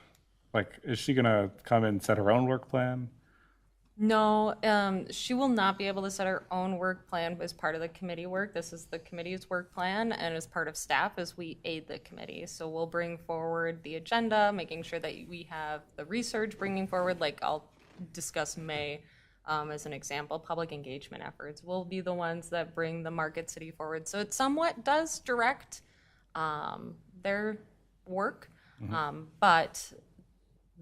like, is she gonna come and set her own work plan?
No, she will not be able to set her own work plan as part of the committee work. This is the committee's work plan, and as part of staff, as we aid the committee. So we'll bring forward the agenda, making sure that we have the research bringing forward, like I'll discuss May as an example, public engagement efforts will be the ones that bring the Market City forward. So it somewhat does direct their work, but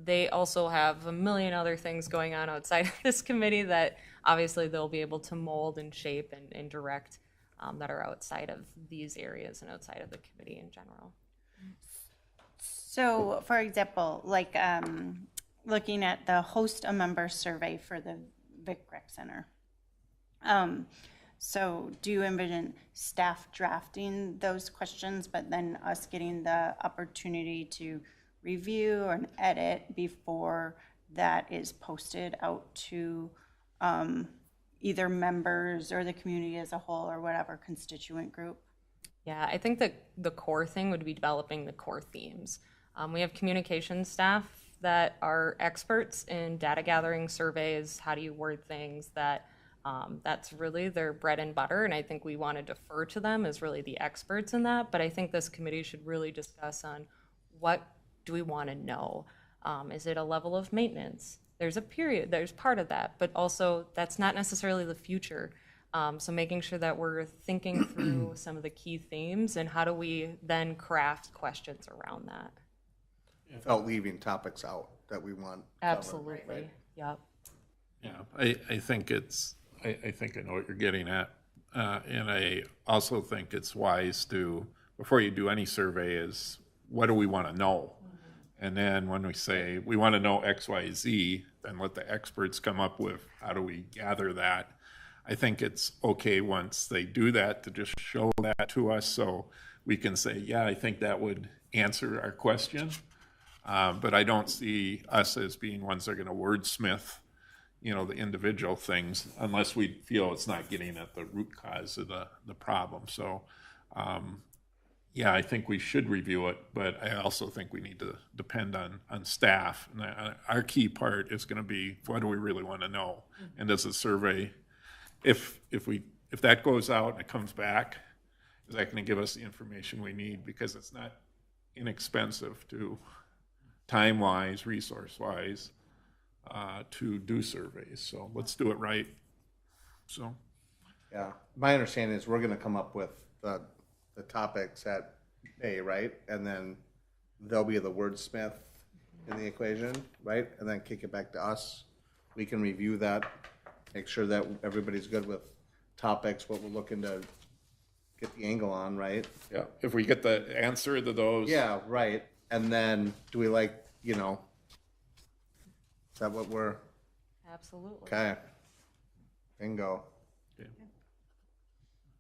they also have a million other things going on outside of this committee that obviously they'll be able to mold and shape and direct that are outside of these areas and outside of the committee in general.
So, for example, like looking at the host a member survey for the Vic Rec Center. So do you envision staff drafting those questions, but then us getting the opportunity to review and edit before that is posted out to either members or the community as a whole or whatever constituent group?
Yeah, I think that the core thing would be developing the core themes. We have communication staff that are experts in data gathering, surveys, how do you word things, that's really their bread and butter, and I think we want to defer to them as really the experts in that, but I think this committee should really discuss on what do we want to know. Is it a level of maintenance? There's a period, there's part of that, but also that's not necessarily the future. So making sure that we're thinking through some of the key themes and how do we then craft questions around that.
Without leaving topics out that we want covered,
Absolutely,
right?
yep.
yeah, I think I think I know what you're getting at. And I also think it's wise to, before you do any survey, is what do we want to know? And then when we say we want to know X, Y, Z, then let the experts come up with how do we gather that. I think it's okay once they do that to just show that to us so we can say, yeah, I think that would answer our question. But I don't see us as being ones that are going to wordsmith, the individual things unless we feel it's not getting at the root cause of the problem. So, yeah, I think we should review it, but I also think we need to depend on staff. And our key part is going to be, what do we really want to know? And does the survey, if that goes out and it comes back, is that going to give us the information we need? Because it's not inexpensive to time-wise, resource-wise, to do surveys. So let's do it right. So,
Yeah, my understanding is we're gonna come up with the topics at A, right? And then they'll be the wordsmith in the equation, right? And then kick it back to us. We can review that, make sure that everybody's good with topics, what we're looking to get the angle on, right?
yeah, if we get the answer to those.
Yeah, right. And then do we like, is that what we're,
Absolutely.
okay. Bingo.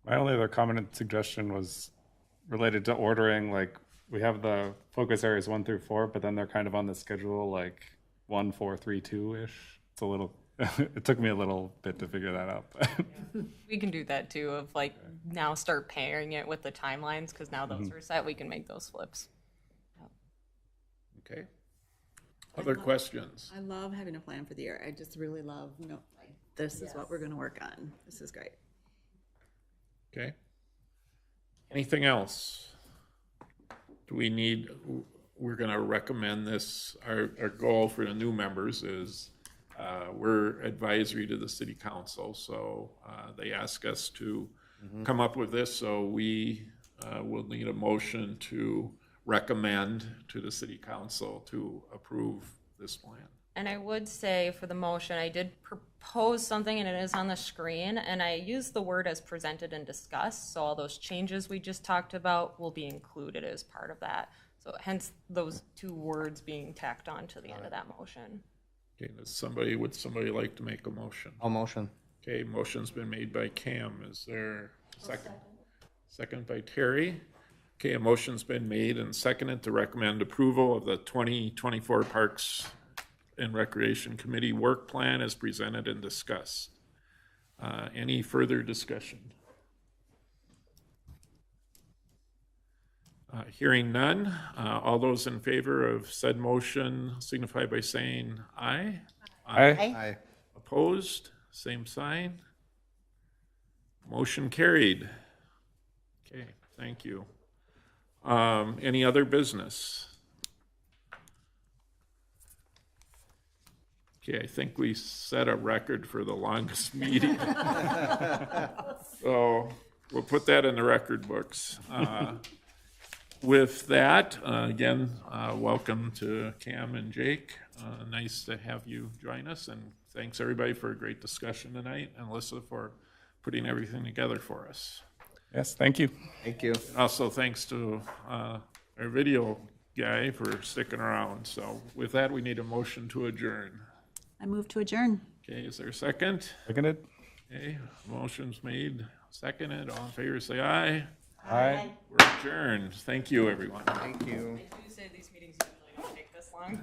My only other comment and suggestion was related to ordering, like, we have the focus areas 1 through 4, but then they're kind of on the schedule, like 1, 4, 3, 2-ish. It's a little, it took me a little bit to figure that out.
We can do that too, of like now start pairing it with the timelines, because now those are set, we can make those flips.
Okay. Other questions?
I love having a plan for the year. I just really love, like, this is what we're going to work on. This is great.
Okay. Anything else? Do we need, we're going to recommend this. Our goal for the new members is we're advisory to the city council, so they ask us to come up with this, so we will need a motion to recommend to the city council to approve this plan.
And I would say for the motion, I did propose something and it is on the screen, and I used the word as presented and discussed, so all those changes we just talked about will be included as part of that. So hence those two words being tacked on to the end of that motion.
Okay, would somebody like to make a motion?
I'll motion.
Okay, motion's been made by Cam. Is there a second? Second by Terry. Okay, a motion's been made and seconded to recommend approval of the 2024 Parks and Recreation Committee work plan as presented and discussed. Any further discussion? Hearing none, all those in favor of said motion signify by saying aye.
Aye.
Aye.
Opposed, same sign. Motion carried. Okay, thank you. Any other business? Okay, I think we set a record for the longest meeting. So we'll put that in the record books. With that, again, welcome to Cam and Jake. Nice to have you join us, and thanks everybody for a great discussion tonight, and Alyssa for putting everything together for us.
Yes, thank you.
Thank you.
Also, thanks to our video guy for sticking around. So with that, we need a motion to adjourn.
I move to adjourn.
Okay, is there a second?
Seconded?
Okay, motion's made, seconded. All in favor, say aye.
Aye.
We're adjourned. Thank you, everyone.
Thank you.
I do say these meetings usually don't take this long.